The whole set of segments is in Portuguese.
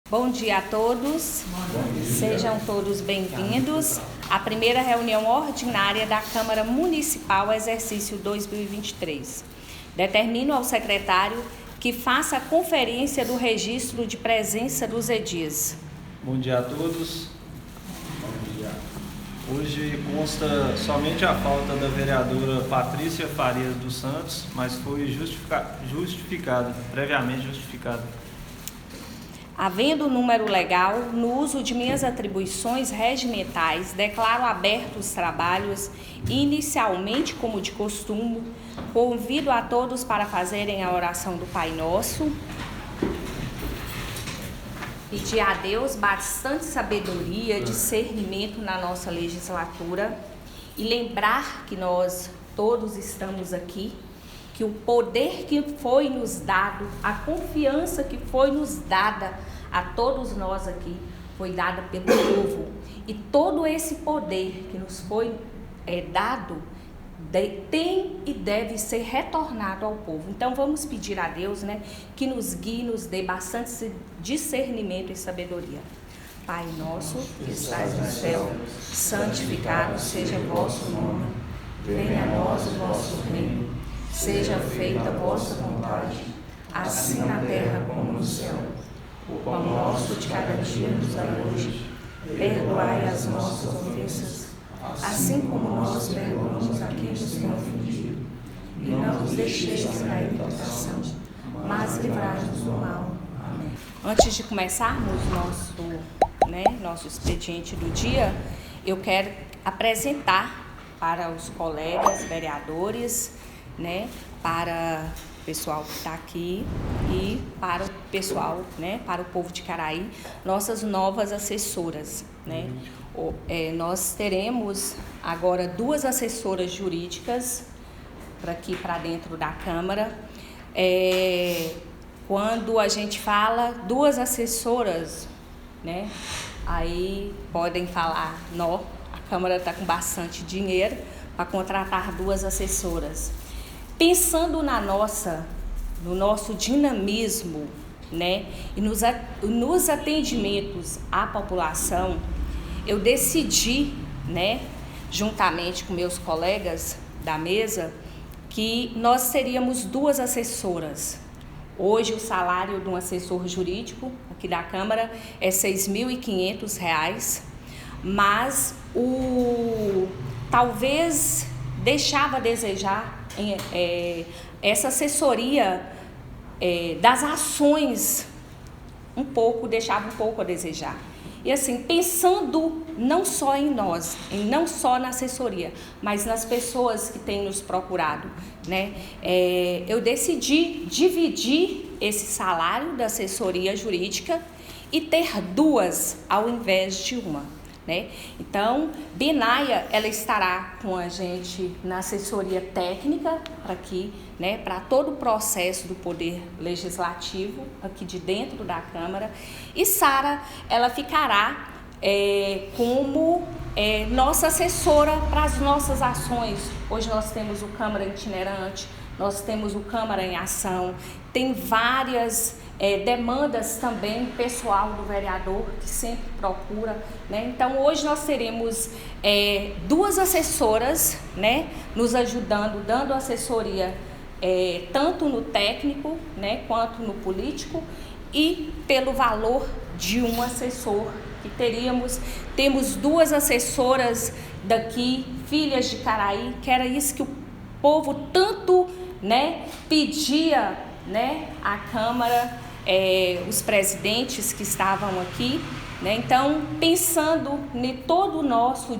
Bom dia a todos, sejam todos bem-vindos à primeira reunião ordinária da Câmara Municipal, exercício 2023. Determino ao secretário que faça a conferência do registro de presença dos edis. Bom dia a todos. Hoje consta somente a falta da vereadora Patrícia Farias dos Santos, mas foi previamente justificada. Havendo número legal, no uso de minhas atribuições regimentais, declaro abertos os trabalhos, inicialmente como de costume. Convido a todos para fazerem a oração do Pai Nosso. Pedir a Deus bastante sabedoria, discernimento na nossa legislatura e lembrar que nós todos estamos aqui, que o poder que foi nos dado, a confiança que foi nos dada a todos nós aqui, foi dada pelo povo. E todo esse poder que nos foi dado, tem e deve ser retornado ao povo. Então vamos pedir a Deus, que nos guie, nos dê bastante discernimento e sabedoria. Pai nosso, que estás no céu, santificado seja o vosso nome. Venha a nós o vosso reino. Seja feita a vossa vontade, assim na terra como no céu. O pão nosso de cada dia nos dai hoje. Perdoai as nossas ofensas, assim como nós perdoamos a quem nos tem ofendido. E não nos deixeis cair em tentação, mas livrai-nos do mal. Amém. Antes de começarmos nosso expediente do dia, eu quero apresentar para os colegas vereadores, para o pessoal que está aqui e para o pessoal, para o povo de Caraí, nossas novas assessoras, nós teremos agora 2 assessoras jurídicas para dentro da Câmara. Quando a gente fala 2 assessoras, aí podem falar, a Câmara está com bastante dinheiro para contratar 2 assessoras. Pensando no nosso dinamismo, e nos atendimentos à população, eu decidi, juntamente com meus colegas da mesa, que nós teríamos 2 assessoras. Hoje o salário de um assessor jurídico aqui da Câmara é R$ 6.500, mas talvez deixava a desejar essa assessoria das ações deixava um pouco a desejar. E assim, pensando não só em nós, não só na assessoria, mas nas pessoas que têm nos procurado, eu decidi dividir esse salário da assessoria jurídica e ter 2 ao invés de uma. Então, Benaia, ela estará com a gente na assessoria técnica aqui, para todo o processo do Poder Legislativo aqui de dentro da Câmara, e Sara, ela ficará como nossa assessora para as nossas ações. Hoje nós temos o Câmara Itinerante, nós temos o Câmara em Ação, tem várias demandas também pessoal do vereador que sempre procura, Então hoje nós teremos 2 assessoras, nos ajudando, dando assessoria tanto no técnico, quanto no político, e pelo valor de um assessor que temos 2 assessoras daqui, filhas de Caraí, que era isso que o povo tanto pedia, à Câmara, os presidentes que estavam aqui, Então, pensando em todo o nosso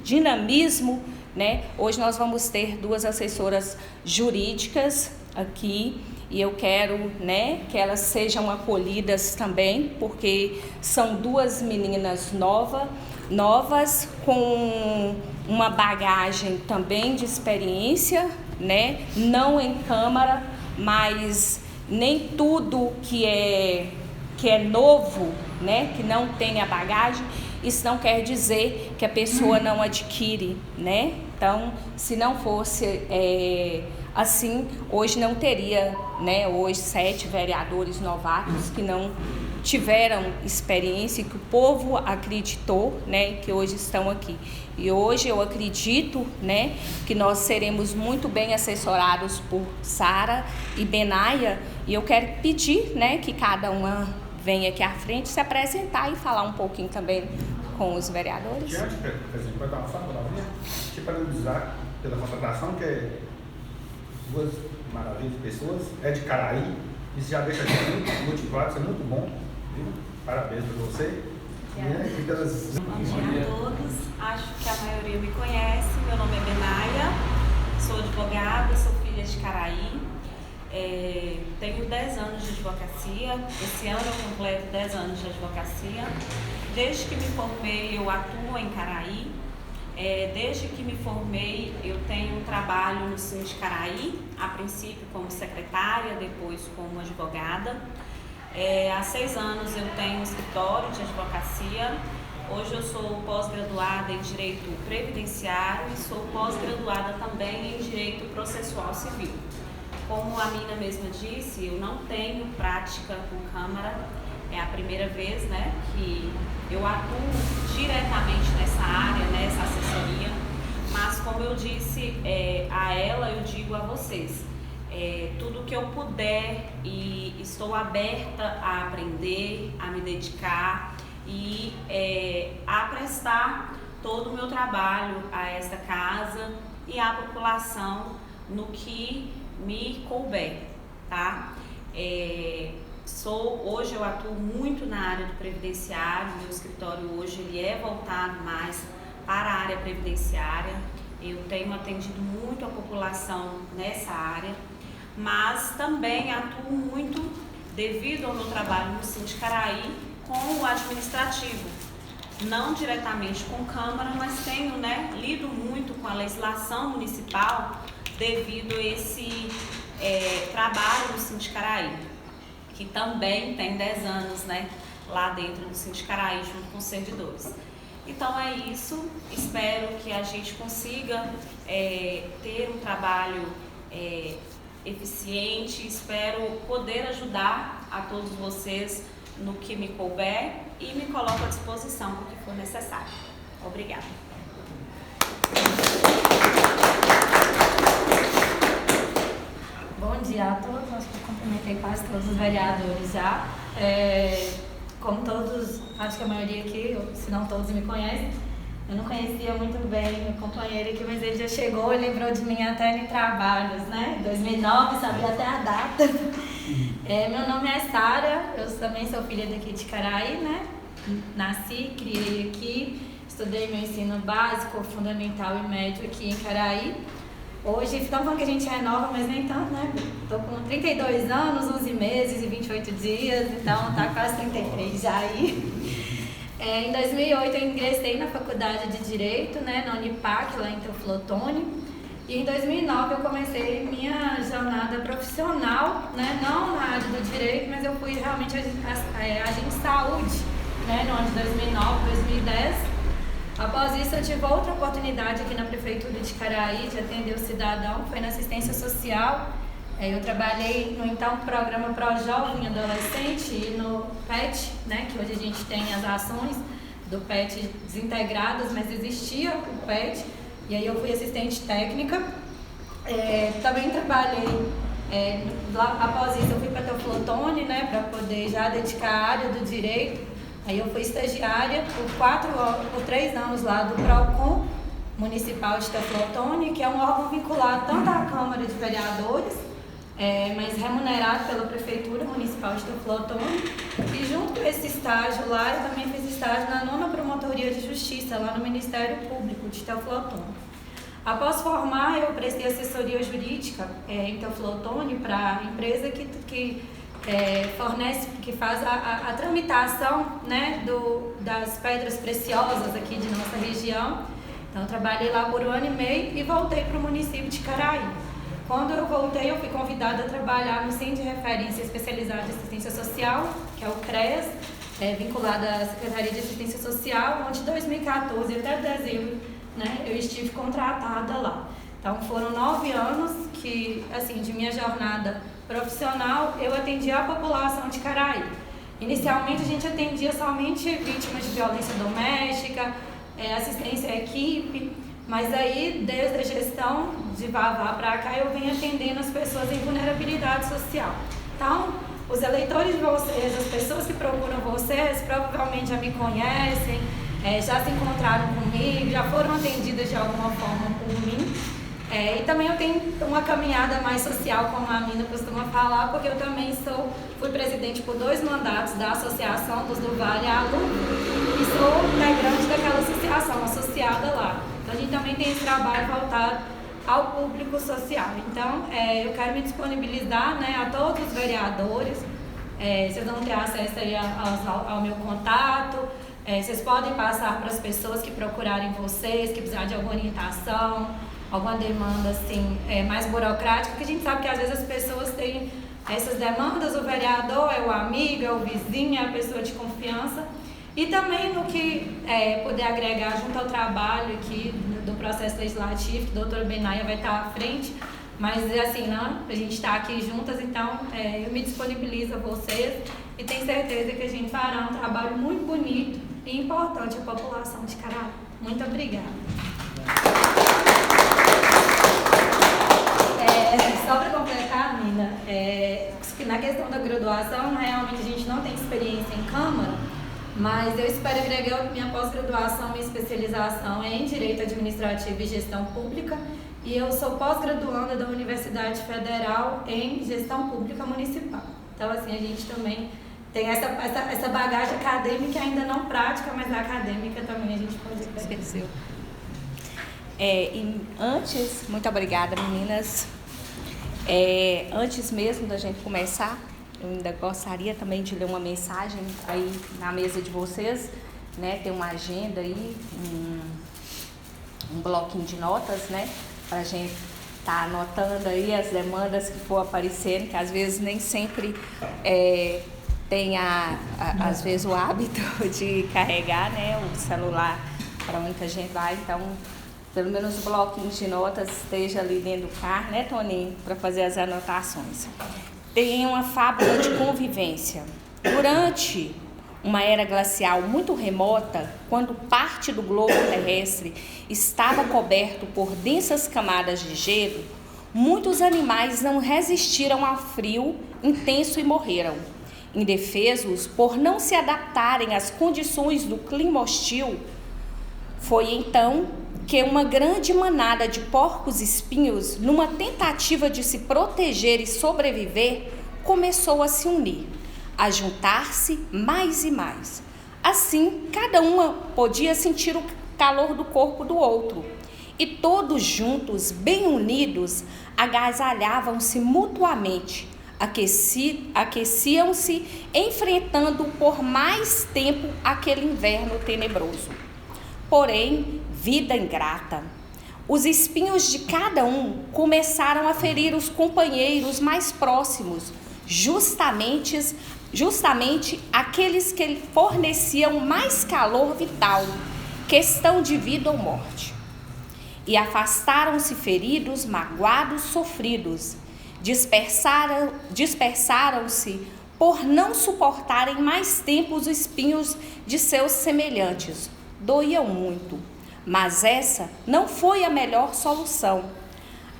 dinamismo, hoje nós vamos ter 2 assessoras jurídicas aqui, e eu quero, que elas sejam acolhidas também, porque são 2 meninas novas, com uma bagagem também de experiência, não em Câmara, mas nem tudo que é novo, que não tem a bagagem, isso não quer dizer que a pessoa não adquire, Então, se não fosse assim, hoje não teria, hoje 7 vereadores novatos que não tiveram experiência, que o povo acreditou, né, que hoje estão aqui. E hoje eu acredito, né, que nós seremos muito bem assessorados por Sara e Benaia, e eu quero pedir, né, que cada uma venha aqui à frente se apresentar e falar um pouquinho também com os vereadores. Diante, presidente, pode dar uma palavrinha? Te parabenizar pela contratação, que é duas maravilhas de pessoas, é de Caraí, isso já deixa a gente muito motivado, isso é muito bom, viu? Parabéns para você. Bom dia a todos, acho que a maioria me conhece, meu nome é Benaia, sou advogada, sou filha de Caraí, tenho 10 anos de advocacia, esse ano eu completo 10 anos de advocacia, desde que me formei eu atuo em Caraí, desde que me formei eu tenho um trabalho no Síndico de Caraí, a princípio como secretária, depois como advogada. Há 6 anos eu tenho um escritório de advocacia, hoje eu sou pós-graduada em Direito Previdenciário e sou pós-graduada também em Direito Processual Civil. Como a Mina mesma disse, eu não tenho prática com Câmara, é a primeira vez, né, que eu atuo diretamente nessa área, nessa assessoria, mas como eu disse a ela, eu digo a vocês, tudo que eu puder e estou aberta a aprender, a me dedicar e a prestar todo o meu trabalho a esta casa e à população no que me couber, tá? Hoje eu atuo muito na área do previdenciário, meu escritório hoje ele é voltado mais para a área previdenciária, eu tenho atendido muito a população nessa área, mas também atuo muito, devido ao meu trabalho no Síndico de Caraí, com o administrativo. Não diretamente com Câmara, mas tenho, né, lido muito com a legislação municipal devido a esse trabalho no Síndico de Caraí, que também tem 10 anos, né, lá dentro do Síndico de Caraí, junto com os servidores. Então é isso, espero que a gente consiga ter um trabalho eficiente, espero poder ajudar a todos vocês no que me couber e me coloco à disposição para o que for necessário. Obrigada. Bom dia a todos, acho que eu cumprimentei quase todos os vereadores já. Como todos, acho que a maioria aqui, se não todos me conhecem, eu não conhecia muito bem meu companheiro aqui, mas ele já chegou e lembrou de mim até em trabalhos, né? 2009, sabia até a data. Meu nome é Sara, eu também sou filha daqui de Caraí, né? Nasci, criei aqui, estudei meu ensino básico, fundamental e médio aqui em Caraí. Hoje, estão falando que a gente é nova, mas nem tanto, né? Estou com 32 anos, 11 meses e 28 dias, então tá quase 33 já aí. Em 2008 eu ingressei na faculdade de Direito, né, na Unipac, lá em Teoflotone. E em 2009 eu comecei minha jornada profissional, né, não na área do Direito, mas eu fui realmente agente de saúde, né, no ano de 2009, 2010. Após isso eu tive outra oportunidade aqui na Prefeitura de Caraí de atender o cidadão, foi na assistência social. Eu trabalhei no então programa Pro Jovem Adolescente e no PET, né, que hoje a gente tem as ações do PET desintegradas, mas existia o PET, e aí eu fui assistente técnica. Também trabalhei, após isso eu fui para Teoflotone, né, para poder já dedicar a área do direito. Aí eu fui estagiária por 3 anos lá do PROCON Municipal de Teoflotone, que é um órgão vinculado tanto à Câmara de Vereadores, mas remunerado pela Prefeitura Municipal de Teoflotone. E junto com esse estágio lá, eu também fiz estágio na 9ª Promotoria de Justiça, lá no Ministério Público de Teoflotone. Após formar, eu prestei assessoria jurídica em Teoflotone para a empresa que fornece, que faz a tramitação, né, das pedras preciosas aqui de nossa região. Então, eu trabalhei lá por 1 ano e meio e voltei para o município de Caraí. Quando eu voltei, eu fui convidada a trabalhar no Centro de Referência Especializada de Assistência Social, que é o CREAS, vinculado à Secretaria de Assistência Social, onde de 2014 até dezembro, né, eu estive contratada lá. Então, foram 9 anos que, assim, de minha jornada profissional, eu atendi a população de Caraí. Inicialmente a gente atendia somente vítimas de violência doméstica, assistência à equipe, mas aí desde a gestão de Vavá para cá eu venho atendendo as pessoas em vulnerabilidade social. Então, os eleitores de vocês, as pessoas que procuram vocês, provavelmente já me conhecem, já se encontraram comigo, já foram atendidas de alguma forma por mim. E também eu tenho uma caminhada mais social, como a Mina costuma falar, porque eu também fui presidente por 2 mandatos da Associação dos do Vale Alu e sou integrante daquela associação, associada lá. Então a gente também tem esse trabalho voltado ao público social. Então eu quero me disponibilizar, né, a todos os vereadores, vocês vão ter acesso aí ao meu contato, vocês podem passar para as pessoas que procurarem vocês, que precisarem de alguma orientação, alguma demanda assim, mais burocrática, porque a gente sabe que às vezes as pessoas têm essas demandas, o vereador é o amigo, é o vizinho, é a pessoa de confiança, e também no que poder agregar junto ao trabalho aqui do processo legislativo, que a doutora Benaia vai estar à frente, mas assim, não, a gente está aqui juntas, então eu me disponibilizo a vocês e tenho certeza que a gente fará um trabalho muito bonito e importante à população de Caraí. Muito obrigada. Só para completar, Mina, na questão da graduação, realmente a gente não tem experiência em Câmara, mas eu espero agregar minha pós-graduação, minha especialização em Direito Administrativo e Gestão Pública, e eu sou pós-graduanda da Universidade Federal em Gestão Pública Municipal. Então, assim, a gente também tem essa bagagem acadêmica, ainda não prática, mas a acadêmica também a gente pode esquecer. E antes, muito obrigada, meninas. Antes mesmo da gente começar, eu ainda gostaria também de ler uma mensagem aí na mesa de vocês, né? Tem uma agenda aí, um bloquinho de notas, né? Para a gente estar anotando aí as demandas que for aparecendo, que às vezes nem sempre tem às vezes o hábito de carregar, né? O celular para onde a gente vai, então pelo menos o bloquinho de notas esteja ali dentro do carro, né, Toninho, para fazer as anotações. Tem uma fábula de convivência. Durante uma era glacial muito remota, quando parte do globo terrestre estava coberto por densas camadas de gelo, muitos animais não resistiram ao frio intenso e morreram. Indefesos por não se adaptarem às condições do clima hostil, foi então que uma grande manada de porcos-espinhos, numa tentativa de se proteger e sobreviver, começou a se unir, a juntar-se mais e mais. Assim, cada uma podia sentir o calor do corpo do outro, e todos juntos, bem unidos, agasalhavam-se mutuamente, aqueciam-se, enfrentando por mais tempo aquele inverno tenebroso. Porém, vida ingrata. Os espinhos de cada um começaram a ferir os companheiros mais próximos, justamente aqueles que lhe forneciam mais calor vital, questão de vida ou morte. E afastaram-se feridos, magoados, sofridos. Dispersaram-se por não suportarem mais tempo os espinhos de seus semelhantes. Doíam muito, mas essa não foi a melhor solução.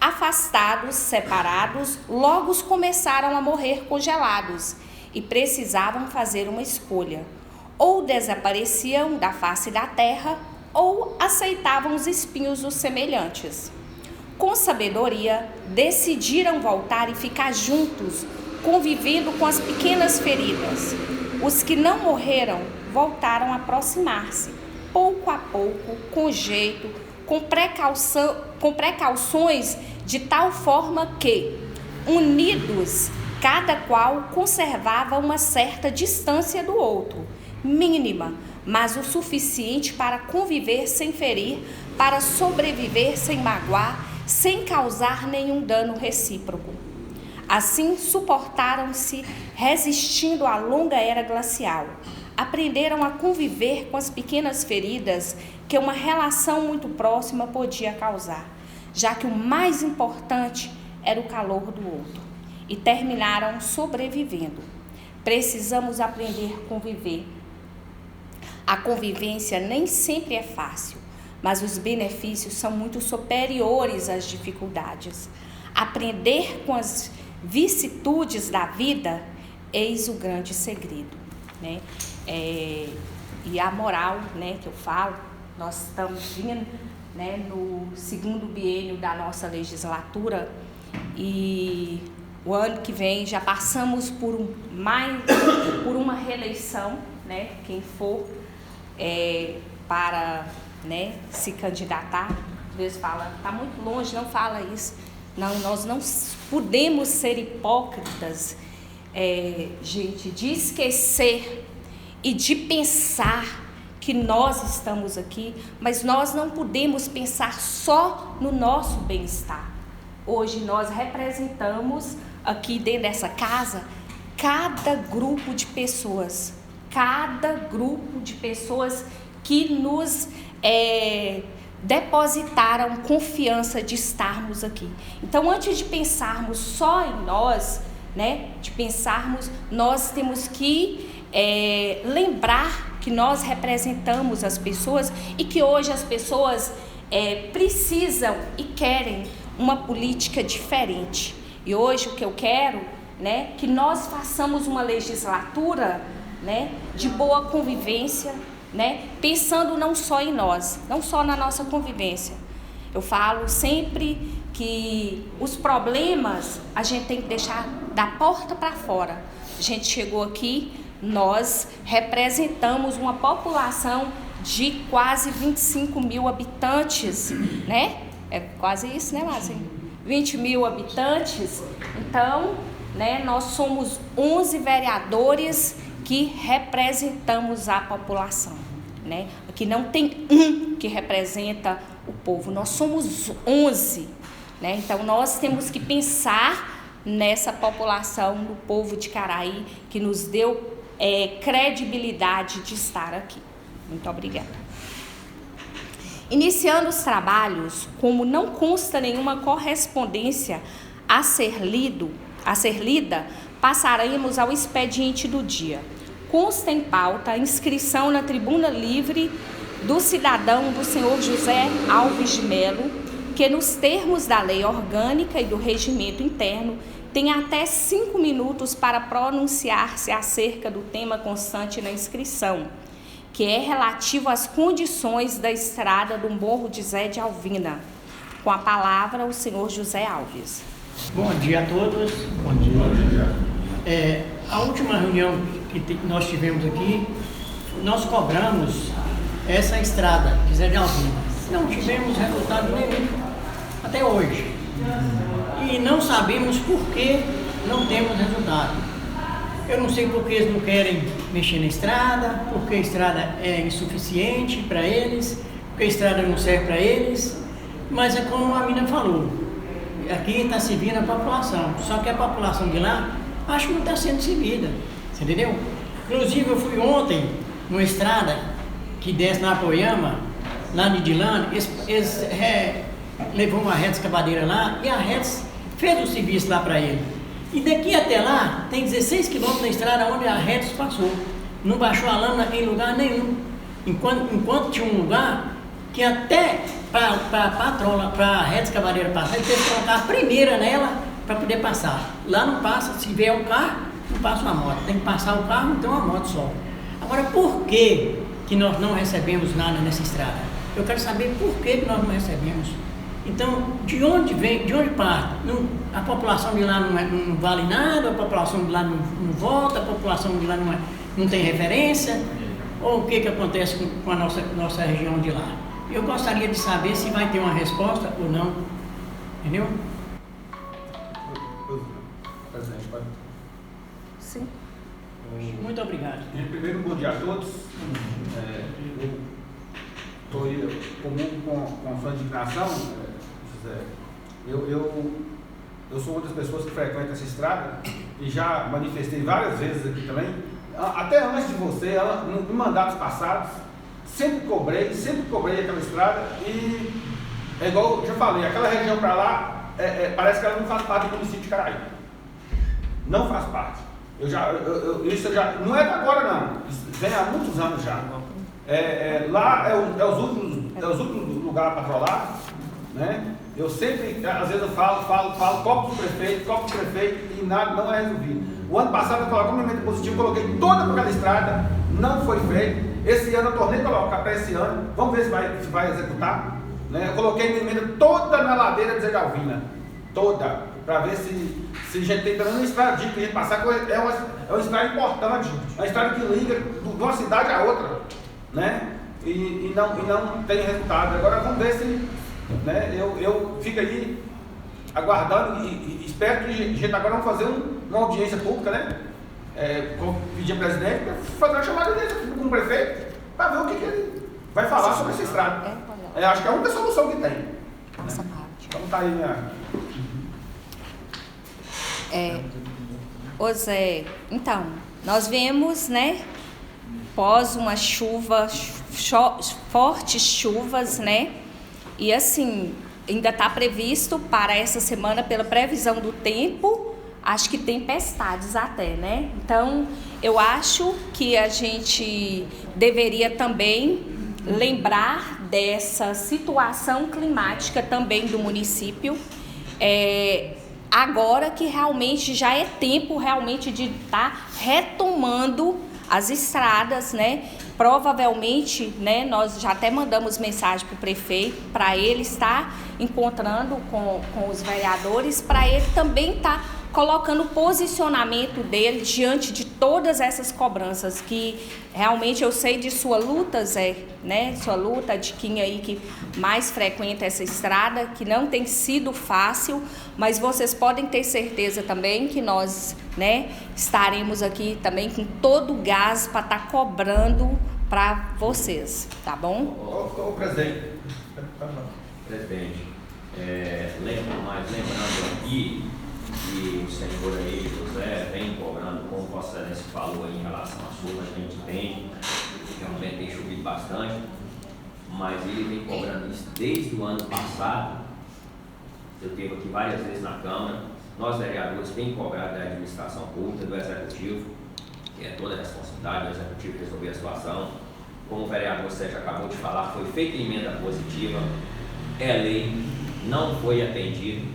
Afastados, separados, logo começaram a morrer congelados e precisavam fazer uma escolha. Ou desapareciam da face da terra, ou aceitavam os espinhos dos semelhantes. Com sabedoria, decidiram voltar e ficar juntos, convivendo com as pequenas feridas. Os que não morreram voltaram a aproximar-se, pouco a pouco, com jeito, com precauções, de tal forma que, unidos, cada qual conservava uma certa distância do outro, mínima, mas o suficiente para conviver sem ferir, para sobreviver sem magoar, sem causar nenhum dano recíproco. Assim, suportaram-se, resistindo à longa era glacial. Aprenderam a conviver com as pequenas feridas que uma relação muito próxima podia causar, já que o mais importante era o calor do outro, e terminaram sobrevivendo. precisamos aprender a conviver. A convivência nem sempre é fácil, mas os benefícios são muito superiores às dificuldades. Aprender com as vicissitudes da vida, eis o grande segredo, né? E a moral, né, que eu falo, nós estamos vindo, né, no 2º biênio da nossa legislatura e o ano que vem já passamos por uma reeleição, né, quem for para, né, se candidatar. Às vezes fala, está muito longe, não fala isso. Não, nós não podemos ser hipócritas, gente, de esquecer e de pensar que nós estamos aqui, mas nós não podemos pensar só no nosso bem-estar. Hoje nós representamos aqui dentro dessa casa cada grupo de pessoas que nos depositaram confiança de estarmos aqui. Então, antes de pensarmos só em nós, né, nós temos que lembrar que nós representamos as pessoas e que hoje as pessoas precisam e querem uma política diferente. E hoje o que eu quero, né, que nós façamos uma legislatura, né, de boa convivência, né, pensando não só em nós, não só na nossa convivência. Eu falo sempre que os problemas a gente tem que deixar da porta para fora. A gente chegou aqui, nós representamos uma população de quase 25 mil habitantes, né? É quase isso, né, Márcia? 20 mil habitantes. Então, né, nós somos 11 vereadores que representamos a população, né? Aqui não tem um que representa o povo, nós somos 11, né? Então, nós temos que pensar nessa população, no povo de Caraí, que nos deu credibilidade de estar aqui. Muito obrigada. Iniciando os trabalhos, como não consta nenhuma correspondência a ser lida, passaremos ao expediente do dia. Consta em pauta a inscrição na tribuna livre do cidadão do senhor José Alves de Melo, que nos termos da lei orgânica e do regimento interno, tem até 5 minutos para pronunciar-se acerca do tema constante na inscrição, que é relativo às condições da estrada do Morro de Zé de Alvina. Com a palavra, o senhor José Alves. Bom dia a todos. Bom dia. A última reunião que nós tivemos aqui, nós cobramos essa estrada de Zé de Alvina. Não tivemos resultado nenhum até hoje. E não sabemos por que não temos resultado. Eu não sei por que eles não querem mexer na estrada, porque a estrada é insuficiente para eles, porque a estrada não serve para eles, mas é como a mina falou, aqui está servindo a população, só que a população de lá acho que não está sendo servida, você entendeu? Inclusive eu fui ontem numa estrada que desce na Apoiama, lá no Idilândia, eles levou uma reta escavadeira lá e a reta fez o serviço lá para ele. E daqui até lá tem 16 quilômetros na estrada onde a reta passou. Não baixou a lâmina em lugar nenhum. Enquanto tinha um lugar que até para a reta escavadeira passar, ele teve que colocar a primeira nela para poder passar. Lá não passa, se vier um carro, não passa uma moto. Tem que passar o carro, não tem uma moto só. Agora, por que nós não recebemos nada nessa estrada? Eu quero saber por que nós não recebemos. Então, de onde parte? A população de lá não vale nada, a população de lá não volta, a população de lá não tem referência, ou o que acontece com a nossa região de lá? Eu gostaria de saber se vai ter uma resposta ou não, entendeu? Presidente, pode? Sim. Muito obrigado. Primeiro, bom dia a todos. Eu estou comum com a sua indignação, José. Eu sou uma das pessoas que frequenta essa estrada e já manifestei várias vezes aqui também, até antes de você, em mandatos passados, sempre cobrei aquela estrada e é igual eu já falei, aquela região para lá, parece que ela não faz parte do município de Caraí. Não faz parte. Isso não é de agora não, isso vem há muitos anos já. Lá é os últimos lugares para trollar, né? Eu sempre, às vezes eu falo, copo do prefeito e nada, não é resolvido. O ano passado eu coloquei uma emenda positiva, coloquei toda aquela estrada, não foi feito. Esse ano eu tornei a colocar para esse ano, vamos ver se vai executar. Né? Eu coloquei minha emenda toda na ladeira de Zé de Alvina, toda, para ver se a gente tem também uma estrada de a gente passar, é uma estrada importante, uma estrada que liga de uma cidade a outra, né? E não tem resultado. Agora vamos ver se, né? Eu fico aí aguardando e espero que a gente agora vamos fazer uma audiência pública, né? Pedir ao presidente para fazer uma chamada com o prefeito para ver o que ele vai falar sobre essa estrada. Acho que é a única solução que tem. Essa parte. Então tá aí minha... Ô Zé, então, nós vemos, né, pós uma chuva, fortes chuvas, né, e assim, ainda está previsto para essa semana, pela previsão do tempo, acho que tempestades até, né, então eu acho que a gente deveria também lembrar dessa situação climática também do município, agora que realmente já é tempo realmente de estar retomando as estradas, né? Provavelmente, né, nós já até mandamos mensagem para o prefeito, para ele estar encontrando com os vereadores, para ele também estar colocando o posicionamento dele diante de todas essas cobranças, que realmente eu sei de sua luta, Zé, né? Sua luta de quem aí que mais frequenta essa estrada, que não tem sido fácil, mas vocês podem ter certeza também que nós, né, estaremos aqui também com todo o gás para estar cobrando para vocês, tá bom? Ô presidente. Presidente, lembrando aqui que o senhor aí, José, vem cobrando, como Vossa Excelência falou aí em relação às chuvas, a gente tem, realmente tem chovido bastante, mas ele vem cobrando isso desde o ano passado. Eu estive aqui várias vezes na Câmara, nós vereadores temos cobrado da administração pública, do Executivo, que é toda a responsabilidade do Executivo resolver a situação. Como o vereador Sérgio acabou de falar, foi feita emenda positiva, é lei, não foi atendido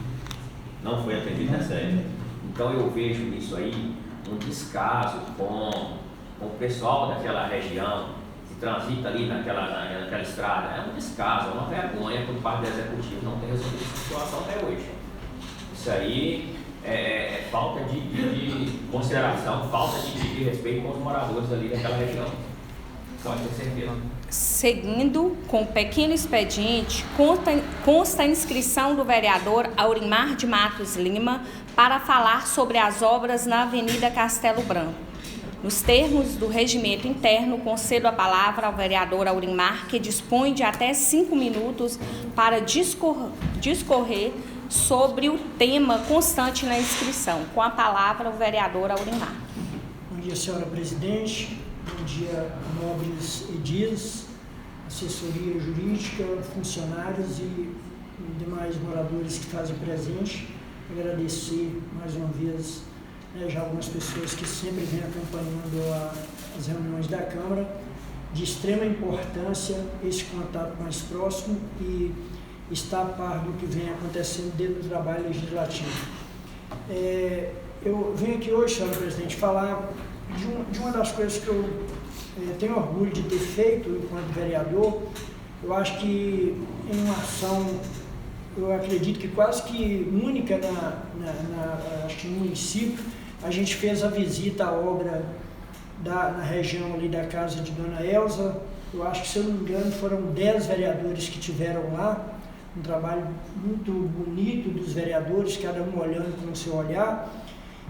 nessa época. Então eu vejo isso aí um descaso com o pessoal daquela região que transita ali naquela estrada. É um descaso, é uma vergonha por parte do Executivo não ter resolvido essa situação até hoje. Isso aí é falta de consideração, falta de respeito com os moradores ali daquela região. Pode ter certeza. Seguindo com o pequeno expediente, consta a inscrição do vereador Aurimar de Matos Lima para falar sobre as obras na Avenida Castelo Branco. Nos termos do regimento interno, concedo a palavra ao vereador Aurimar, que dispõe de até 5 minutos para discorrer sobre o tema constante na inscrição. Com a palavra, o vereador Aurimar. Bom dia, senhora presidente. Bom dia, nobres edis, assessoria jurídica, funcionários e demais moradores que fazem presente. Agradecer mais uma vez, né, já algumas pessoas que sempre vêm acompanhando as reuniões da Câmara. De extrema importância esse contato mais próximo e estar a par do que vem acontecendo dentro do trabalho legislativo. Eu venho aqui hoje, senhora presidente, falar de uma das coisas que eu tenho orgulho de ter feito enquanto vereador. Eu acho que em uma ação, eu acredito que quase que única acho que no município, a gente fez a visita à obra na região ali da casa de Dona Elza. Eu acho que, se eu não me engano, foram 10 vereadores que tiveram lá, um trabalho muito bonito dos vereadores, cada um olhando com o seu olhar.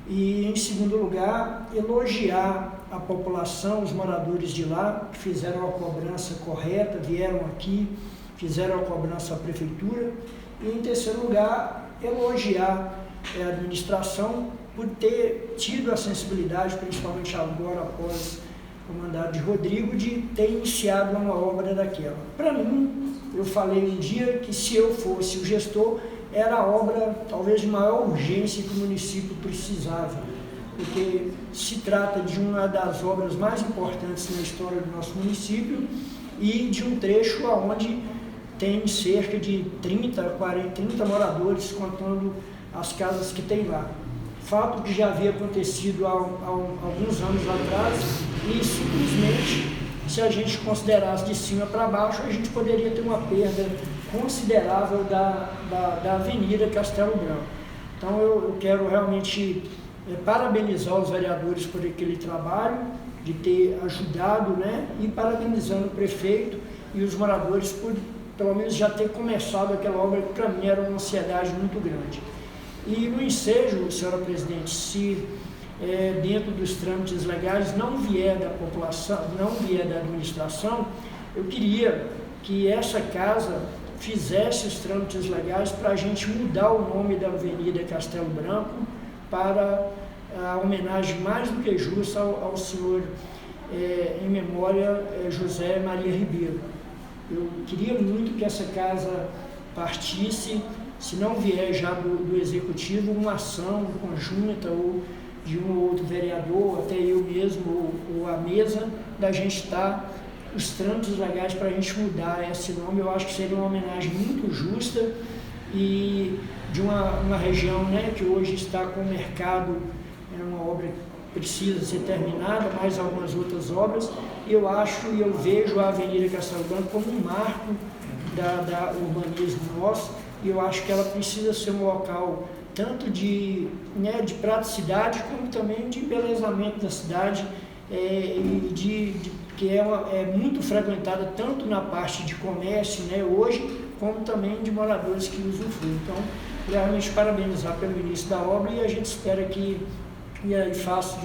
E, em segundo lugar, elogiar a população, os moradores de lá, que fizeram a cobrança correta, vieram aqui, fizeram a cobrança à prefeitura. E, em terceiro lugar, elogiar a administração por ter tido a sensibilidade, principalmente agora, após o mandato de Rodrigo, de ter iniciado uma obra daquela. Para mim, eu falei um dia que, se eu fosse o gestor, era a obra talvez de maior urgência que o município precisava. porque se trata de uma das obras mais importantes na história do nosso município e de um trecho onde tem cerca de 30 moradores, contando as casas que tem lá. Fato que já havia acontecido há alguns anos atrás e simplesmente, se a gente considerasse de cima para baixo, a gente poderia ter uma perda considerável da Avenida Castelo Branco. Então eu quero realmente parabenizar os vereadores por aquele trabalho, de ter ajudado, né? E parabenizando o prefeito e os moradores por pelo menos já ter começado aquela obra, que para mim era uma ansiedade muito grande. E no ensejo, senhora presidente, se dentro dos trâmites legais não vier da população, não vier da administração, eu queria que essa casa fizesse os trâmites legais para a gente mudar o nome da Avenida Castelo Branco para a homenagem mais do que justa ao senhor, em memória, José Maria Ribeiro. Eu queria muito que essa casa partisse, se não vier já do Executivo, uma ação conjunta ou de um ou outro vereador, até eu mesmo, ou a mesa, da gente estar os trâmites legais para a gente mudar esse nome. Eu acho que seria uma homenagem muito justa e de uma região, né, que hoje está com o mercado, é uma obra que precisa ser terminada, mais algumas outras obras. Eu acho e eu vejo a Avenida Castelo Branco como um marco da urbanismo nosso, e eu acho que ela precisa ser um local tanto de praticidade, como também de embelezamento da cidade, que é muito frequentada tanto na parte de comércio, né, hoje, como também de moradores que usufruem. Então, realmente parabenizar pelo início da obra, e a gente espera que, e aí faço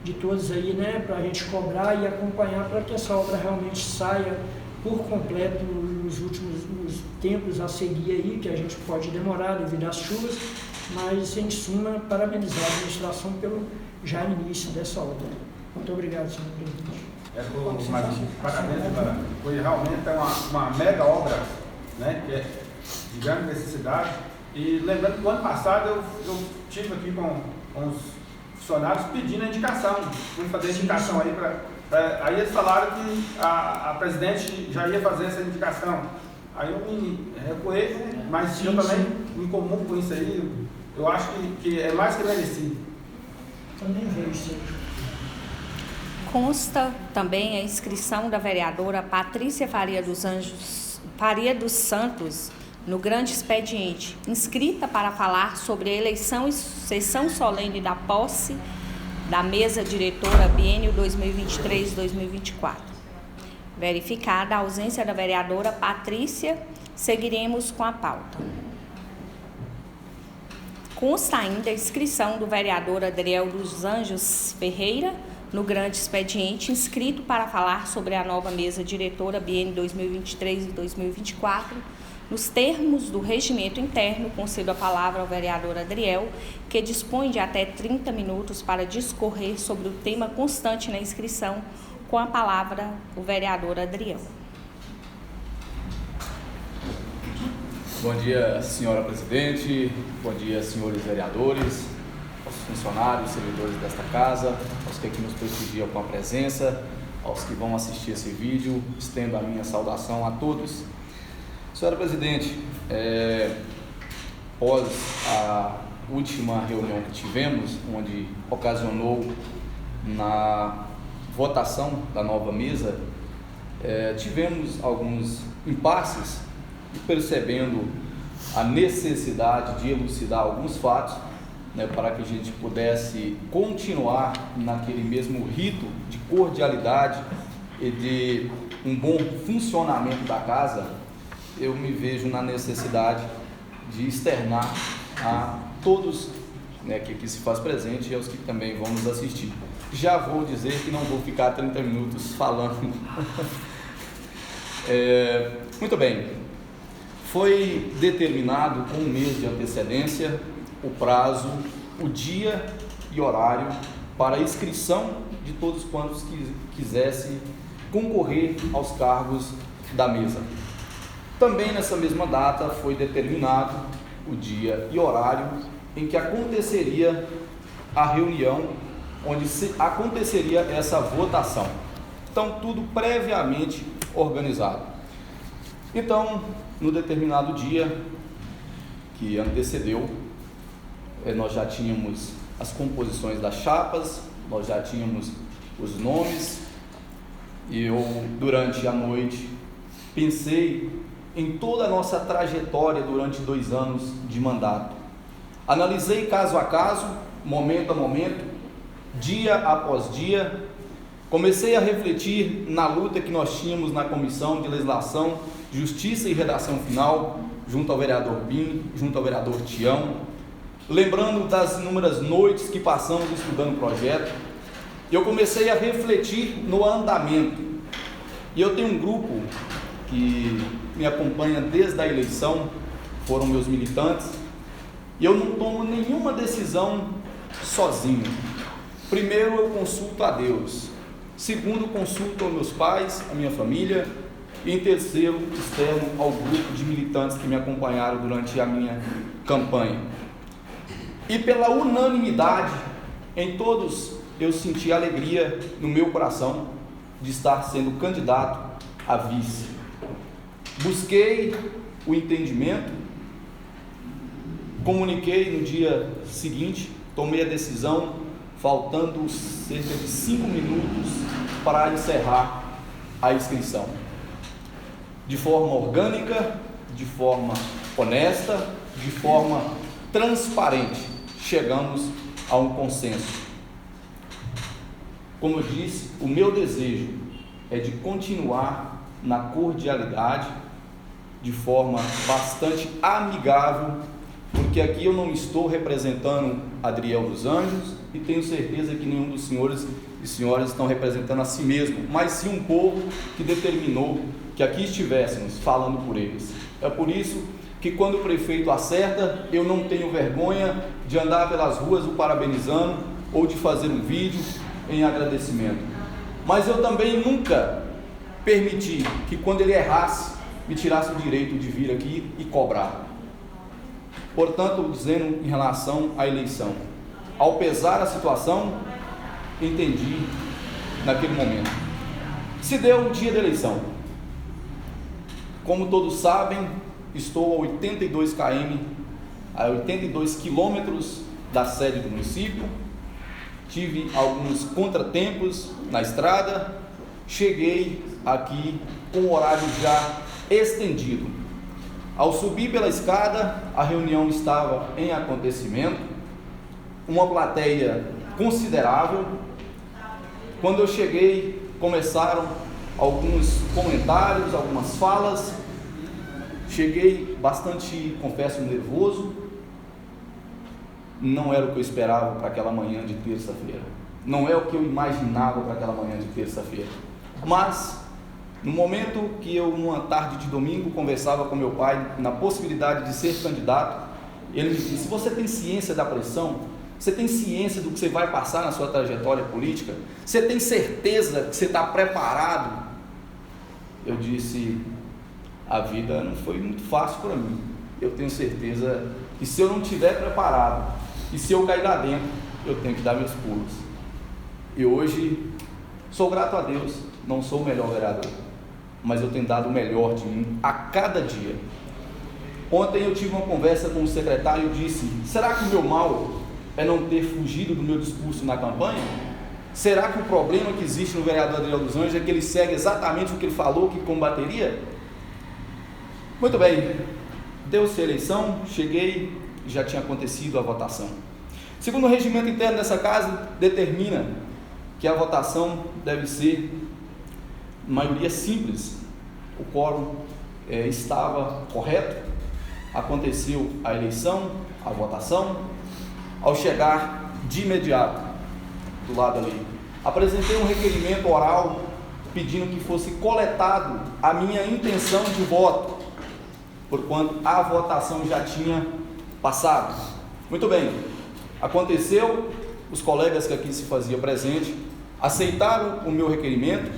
de todos aí, né, para a gente cobrar e acompanhar para que essa obra realmente saia por completo nos tempos a seguir aí, que a gente pode demorar devido às chuvas, mas em suma, parabenizar a administração pelo já início dessa obra. Muito obrigado, senhor presidente. Parabéns, foi realmente uma mega obra, né, que é de grande necessidade. E lembrando que no ano passado eu estive aqui com os funcionários pedindo a indicação, fui fazer a indicação aí aí eles falaram que a presidente já ia fazer essa indicação. Aí eu me recuei, mas eu também me comuno com isso aí, eu acho que é mais que merecido. Também vejo, Sérgio. Consta também a inscrição da vereadora Patrícia Faria dos Santos no grande expediente, inscrita para falar sobre a eleição e sessão solene da posse da mesa diretora biênio 2023-2024. Verificada a ausência da vereadora Patrícia, seguiremos com a pauta. Consta ainda a inscrição do vereador Adriel dos Anjos Ferreira no grande expediente, inscrito para falar sobre a nova mesa diretora biênio 2023 e 2024. Nos termos do regimento interno, concedo a palavra ao vereador Adriel, que dispõe de até 30 minutos para discorrer sobre o tema constante na inscrição. Com a palavra, o vereador Adriel. Bom dia, senhora presidente, bom dia, senhores vereadores, aos funcionários, servidores desta casa, aos que aqui nos prestigiam com a presença, aos que vão assistir esse vídeo, estendo a minha saudação a todos. Senhora presidente, após a última reunião que tivemos, onde ocasionou na votação da nova mesa, tivemos alguns impasses e percebendo a necessidade de elucidar alguns fatos, né, para que a gente pudesse continuar naquele mesmo rito de cordialidade e de um bom funcionamento da casa, eu me vejo na necessidade de externar a todos, né, que aqui se faz presente, e aos que também vão nos assistir. Já vou dizer que não vou ficar 30 minutos falando. Muito bem, foi determinado com um mês de antecedência o prazo, o dia e horário para a inscrição de todos quantos quisessem concorrer aos cargos da mesa. Também nessa mesma data foi determinado o dia e horário em que aconteceria a reunião onde aconteceria essa votação. Então, tudo previamente organizado. Então, no determinado dia que antecedeu, nós já tínhamos as composições das chapas, nós já tínhamos os nomes, e eu, durante a noite, pensei em toda a nossa trajetória durante 2 anos de mandato. Analisei caso a caso, momento a momento, dia após dia. Comecei a refletir na luta que nós tínhamos na Comissão de Legislação, Justiça e Redação Final, junto ao vereador Bim, junto ao vereador Tião, lembrando das inúmeras noites que passamos estudando o projeto. Eu comecei a refletir no andamento. E eu tenho um grupo que me acompanha desde a eleição, foram meus militantes, e eu não tomo nenhuma decisão sozinho. Primeiro, eu consulto a Deus. Segundo, consulto aos meus pais, a minha família. E em terceiro, externo ao grupo de militantes que me acompanharam durante a minha campanha. E pela unanimidade, em todos eu senti alegria no meu coração de estar sendo candidato a vice. Busquei o entendimento, comuniquei no dia seguinte, tomei a decisão, faltando cerca de 5 minutos para encerrar a inscrição. De forma orgânica, de forma honesta, de forma transparente, chegamos a um consenso. Como eu disse, o meu desejo é de continuar na cordialidade, de forma bastante amigável, porque aqui eu não estou representando Adriel dos Anjos e tenho certeza que nenhum dos senhores e senhoras estão representando a si mesmo, mas sim um povo que determinou que aqui estivéssemos falando por eles. É por isso que quando o prefeito acerta, eu não tenho vergonha de andar pelas ruas o parabenizando ou de fazer um vídeo em agradecimento. Mas eu também nunca permiti que quando ele errasse, me tirasse o direito de vir aqui e cobrar. Portanto, dizendo em relação à eleição, ao pesar a situação, entendi naquele momento. Se deu o dia da eleição. Como todos sabem, estou a 82 km, a 82 quilômetros da sede do município. Tive alguns contratempos na estrada. Cheguei aqui com o horário já estendido. Ao subir pela escada, a reunião estava em acontecimento, uma plateia considerável. Quando eu cheguei, começaram alguns comentários, algumas falas. Cheguei bastante, confesso, nervoso. Não era o que eu esperava para aquela manhã de terça-feira. Não é o que eu imaginava para aquela manhã de terça-feira. Mas, no momento que eu, numa tarde de domingo, conversava com meu pai na possibilidade de ser candidato, ele me disse: você tem ciência da pressão? Você tem ciência do que você vai passar na sua trajetória política? Você tem certeza que você está preparado? Eu disse: a vida não foi muito fácil para mim. Eu tenho certeza que se eu não estiver preparado e se eu cair lá dentro, eu tenho que dar meus pulos. E hoje sou grato a Deus, não sou o melhor vereador, mas eu tenho dado o melhor de mim a cada dia. Ontem eu tive uma conversa com o secretário e disse: será que o meu mal é não ter fugido do meu discurso na campanha? Será que o problema que existe no vereador Adriel dos Anjos é que ele segue exatamente o que ele falou que combateria? Muito bem, deu-se a eleição, cheguei e já tinha acontecido a votação. Segundo o regimento interno dessa casa, determina que a votação deve ser maioria simples. O quórum estava correto, aconteceu a eleição, a votação. Ao chegar de imediato, do lado ali, apresentei um requerimento oral pedindo que fosse coletado a minha intenção de voto, porquanto a votação já tinha passado. Muito bem, aconteceu, os colegas que aqui se faziam presente aceitaram o meu requerimento,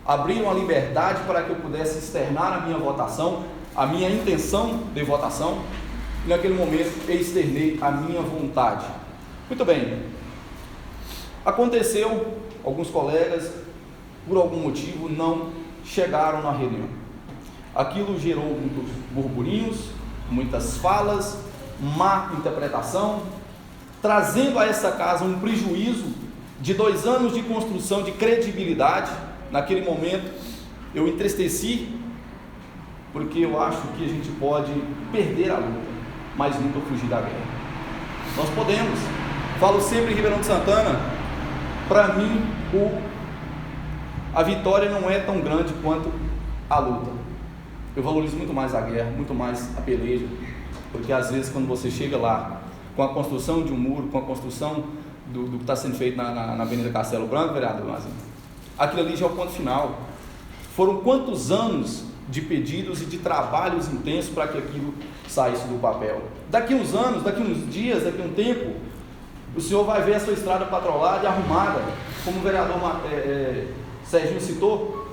abriram a liberdade para que eu pudesse externar a minha votação, a minha intenção de votação, e naquele momento eu externei a minha vontade. Muito bem, Aconteceu, alguns colegas, por algum motivo, não chegaram na reunião. Aquilo gerou muitos burburinhos, muitas falas, má interpretação, trazendo a essa casa um prejuízo de 2 anos de construção de credibilidade. Naquele momento eu entristeci, porque eu acho que a gente pode perder a luta, mas nunca fugir da guerra. Nós podemos. Falo sempre em Ribeirão de Santana, para mim a vitória não é tão grande quanto a luta. Eu valorizo muito mais a guerra, muito mais a peleja, porque às vezes quando você chega lá com a construção de um muro, com a construção do que está sendo feito na Avenida Castelo Branco, vereador Mazinho, aquilo ali já é o ponto final. Foram quantos anos de pedidos e de trabalhos intensos para que aquilo saísse do papel. Daqui uns anos, daqui uns dias, daqui um tempo, o senhor vai ver a sua estrada patrolada e arrumada, como o vereador Serginho citou.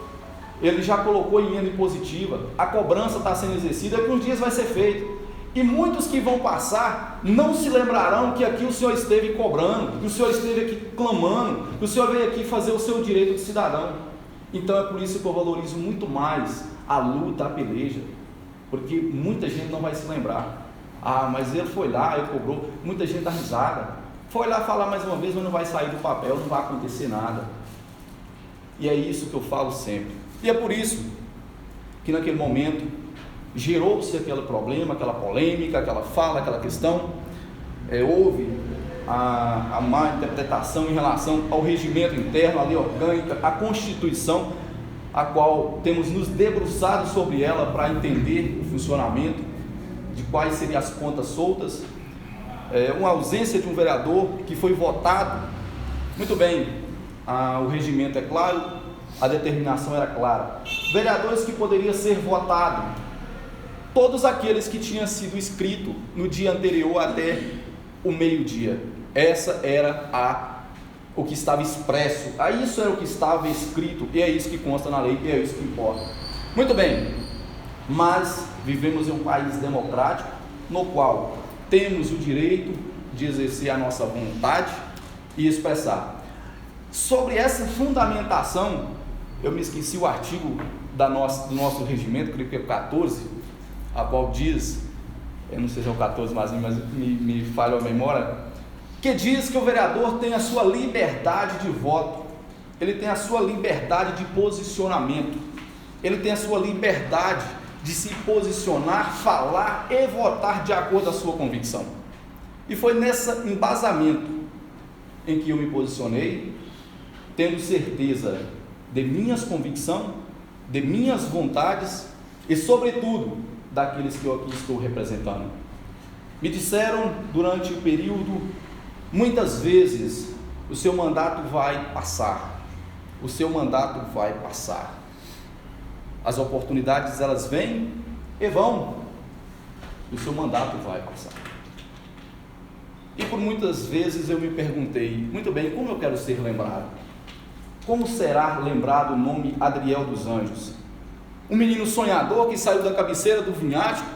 Ele já colocou em emenda impositiva, a cobrança está sendo exercida, daqui uns dias vai ser feito. E muitos que vão passar não se lembrarão que aqui o senhor esteve cobrando, que o senhor esteve aqui clamando, que o senhor veio aqui fazer o seu direito de cidadão. Então é por isso que eu valorizo muito mais a luta, a peleja, porque muita gente não vai se lembrar. Ah, mas ele foi lá, ele cobrou. Muita gente dá risada. Foi lá falar mais uma vez, mas não vai sair do papel, não vai acontecer nada. E é isso que eu falo sempre. E é por isso que naquele momento gerou-se aquele problema, aquela polêmica, aquela fala, aquela questão. Houve a má interpretação em relação ao regimento interno, a lei orgânica, a Constituição, a qual temos nos debruçado sobre ela para entender o funcionamento, de quais seriam as pontas soltas. Uma ausência de um vereador que foi votado. Muito bem, o regimento é claro, a determinação era clara. Vereadores que poderiam ser votados, todos aqueles que tinham sido inscritos no dia anterior até o meio-dia. Essa era o que estava expresso, isso era o que estava escrito, e é isso que consta na lei, e é isso que importa. Muito bem, mas vivemos em um país democrático, no qual temos o direito de exercer a nossa vontade e expressar. Sobre essa fundamentação, eu me esqueci o artigo do nosso regimento, creio que é o 14, a qual diz, eu não sei se é o 14, mas me falha a memória, que diz que o vereador tem a sua liberdade de voto, ele tem a sua liberdade de posicionamento, ele tem a sua liberdade de se posicionar, falar e votar de acordo com a sua convicção. E foi nesse embasamento em que eu me posicionei, tendo certeza de minhas convicções, de minhas vontades e, sobretudo, daqueles que eu aqui estou representando. Me disseram durante o período, muitas vezes, o seu mandato vai passar, o seu mandato vai passar. As oportunidades, elas vêm e vão, e o seu mandato vai passar. E por muitas vezes eu me perguntei, muito bem, como eu quero ser lembrado? Como será lembrado o nome Adriel dos Anjos? Um menino sonhador que saiu da cabeceira do vinhático,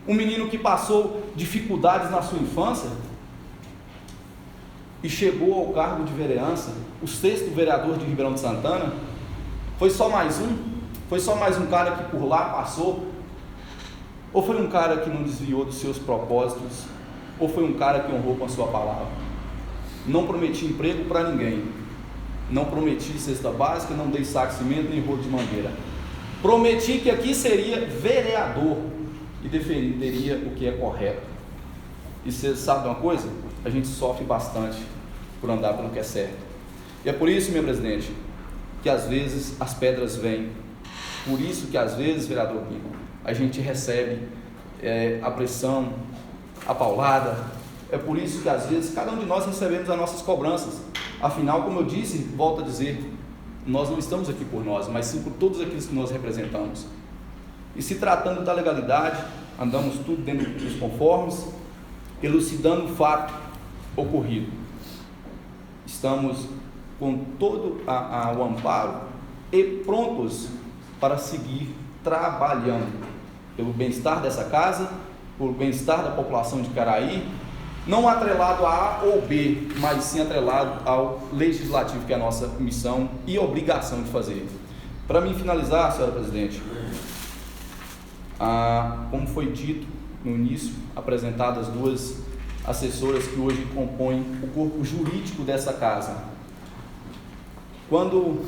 um menino que passou dificuldades na sua infância e chegou ao cargo de vereança, o 6º vereador de Ribeirão de Santana. Foi só mais um? Foi só mais um cara que por lá passou? Ou foi um cara que não desviou dos seus propósitos? Ou foi um cara que honrou com a sua palavra? Não prometi emprego para ninguém, não prometi cesta básica, não dei saco de cimento nem rolo de mangueira. Prometi que aqui seria vereador e defenderia o que é correto. E você sabe uma coisa? A gente sofre bastante por andar pelo que é certo. E é por isso, meu presidente, que às vezes as pedras vêm. Por isso que às vezes, vereador Pinho, a gente recebe a pressão, a paulada. É por isso que às vezes cada um de nós recebemos as nossas cobranças. Afinal, como eu disse, volto a dizer, nós não estamos aqui por nós, mas sim por todos aqueles que nós representamos. E se tratando da legalidade, andamos tudo dentro dos conformes, elucidando o fato ocorrido. Estamos com todo o amparo e prontos para seguir trabalhando pelo bem-estar dessa casa, pelo bem-estar da população de Caraí não atrelado a A ou B, mas sim atrelado ao legislativo, que é a nossa missão e obrigação de fazer. Para mim finalizar, senhora presidente, como foi dito no início, apresentadas duas assessoras que hoje compõem o corpo jurídico dessa casa. Quando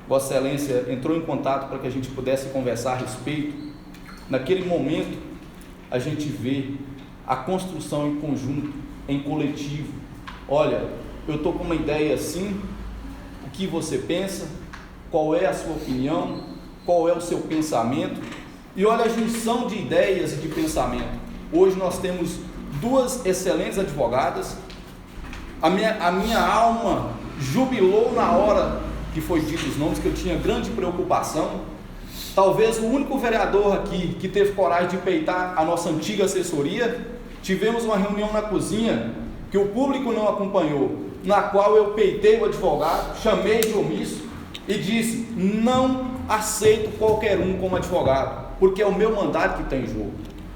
Vossa Excelência entrou em contato para que a gente pudesse conversar a respeito, naquele momento a gente vê a construção em conjunto, em coletivo. Olha, eu estou com uma ideia assim, o que você pensa, qual é a sua opinião, qual é o seu pensamento, e olha a junção de ideias e de pensamento. Hoje nós temos duas excelentes advogadas, a minha alma jubilou na hora que foi dito os nomes, que eu tinha grande preocupação. Talvez o único vereador aqui que teve coragem de peitar a nossa antiga assessoria. Tivemos uma reunião na cozinha que o público não acompanhou, na qual eu peitei o advogado, chamei de omisso e disse: não aceito qualquer um como advogado, porque é o meu mandato que está em jogo.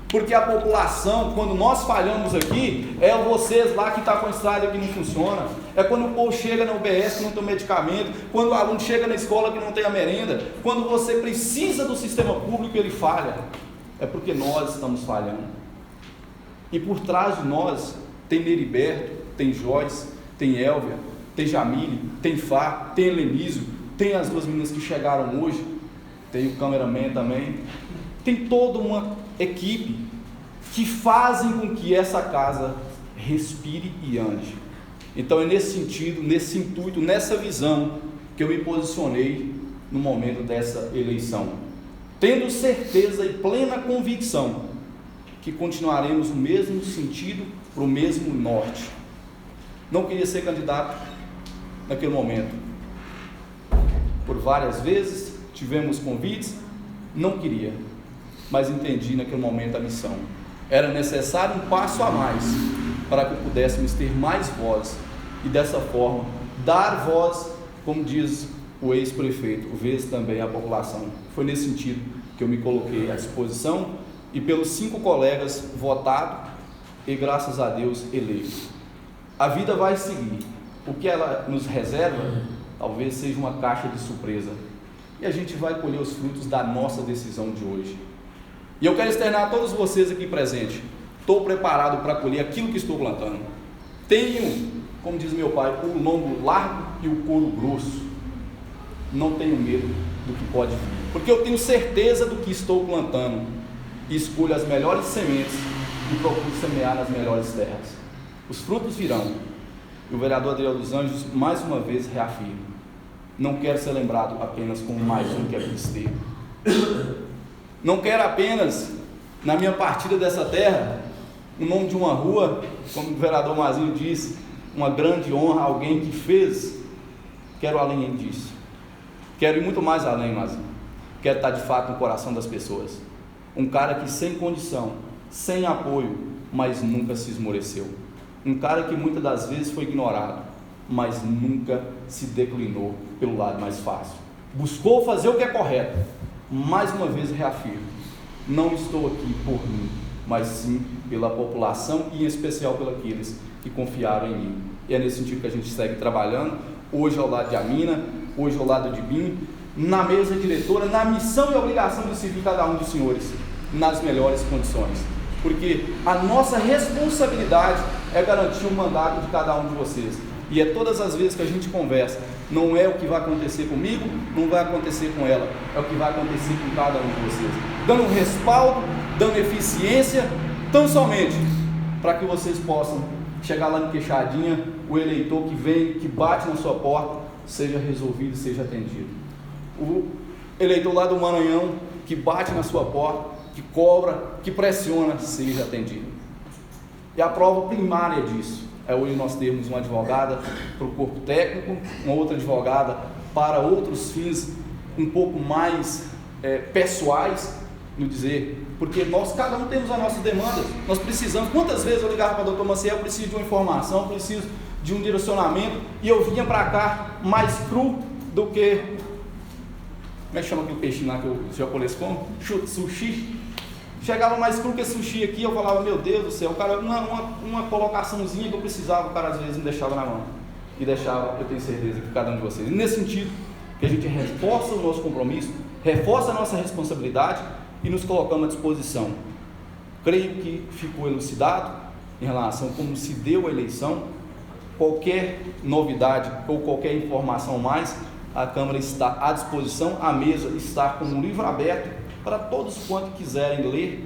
Porque a população, quando nós falhamos aqui, é vocês lá que estão com a estrada que não funciona, é quando o povo chega na UBS que não tem medicamento, quando o aluno chega na escola que não tem a merenda, quando você precisa do sistema público e ele falha, é porque nós estamos falhando. E por trás de nós tem Neriberto, tem Joyce, tem Elvia, tem Jamile, tem Fá, tem Helenísio, tem as duas meninas que chegaram hoje, tem o cameraman também, tem toda uma equipe que fazem com que essa casa respire e ande. Então é nesse sentido, nesse intuito, nessa visão que eu me posicionei no momento dessa eleição, tendo certeza e plena convicção que continuaremos no mesmo sentido, para o mesmo norte. Não queria ser candidato naquele momento. Por várias vezes tivemos convites, não queria, mas entendi naquele momento a missão. Era necessário um passo a mais para que pudéssemos ter mais voz e dessa forma dar voz, como diz o ex-prefeito, vez também à população. Foi nesse sentido que eu me coloquei à disposição e pelos 5 colegas votados e, graças a Deus, eleitos. A vida vai seguir. O que ela nos reserva, talvez seja uma caixa de surpresa. E a gente vai colher os frutos da nossa decisão de hoje. E eu quero externar a todos vocês aqui presentes. Estou preparado para colher aquilo que estou plantando. Tenho, como diz meu pai, o lombo largo e o couro grosso. Não tenho medo do que pode vir, porque eu tenho certeza do que estou plantando. E escolho as melhores sementes e procuro semear nas melhores terras. Os frutos virão. E o vereador Adriel dos Anjos mais uma vez reafirma: não quero ser lembrado apenas como mais um que é cristeiro. Não quero apenas, na minha partida dessa terra, o nome de uma rua, como o vereador Mazinho disse, uma grande honra, alguém que fez. Quero além disso. Quero ir muito mais além, Mazinho. Quero estar de fato no coração das pessoas. Um cara que sem condição, sem apoio, mas nunca se esmoreceu. Um cara que muitas das vezes foi ignorado, mas nunca se declinou pelo lado mais fácil. Buscou fazer o que é correto. Mais uma vez reafirmo: não estou aqui por mim, mas sim pela população e em especial pelos que confiaram em mim. E é nesse sentido que a gente segue trabalhando, hoje ao lado de Amina, hoje ao lado de Bim, na mesa diretora, na missão e obrigação de servir cada um dos senhores nas melhores condições, porque a nossa responsabilidade é garantir o mandato de cada um de vocês. E é todas as vezes que a gente conversa, não é o que vai acontecer comigo, não vai acontecer com ela, é o que vai acontecer com cada um de vocês, dando respaldo, dando eficiência, tão somente para que vocês possam chegar lá no Queixadinha, o eleitor que vem, que bate na sua porta, seja resolvido, seja atendido. O eleitor lá do Maranhão, que bate na sua porta, que cobra, que pressiona, seja atendido. E a prova primária disso é hoje nós termos uma advogada para o corpo técnico, uma outra advogada para outros fins um pouco mais pessoais, no dizer, porque nós, cada um temos as nossas demandas, nós precisamos. Quantas vezes eu ligava para o doutor Maciel: eu preciso de uma informação, eu preciso de um direcionamento, e eu vinha para cá mais cru do que, como é que chama aquele peixinho lá que o japonês come? Sushi, Chegava mais cru que sushi aqui, eu falava, meu Deus do céu, o cara, uma colocaçãozinha que eu precisava, o cara às vezes me deixava na mão. E deixava, eu tenho certeza, que cada um de vocês. E nesse sentido, que a gente reforça o nosso compromisso, reforça a nossa responsabilidade e nos colocamos à disposição. Creio que ficou elucidado em relação a como se deu a eleição. Qualquer novidade ou qualquer informação mais, a Câmara está à disposição, a mesa está com um livro aberto para todos quantos quiserem ler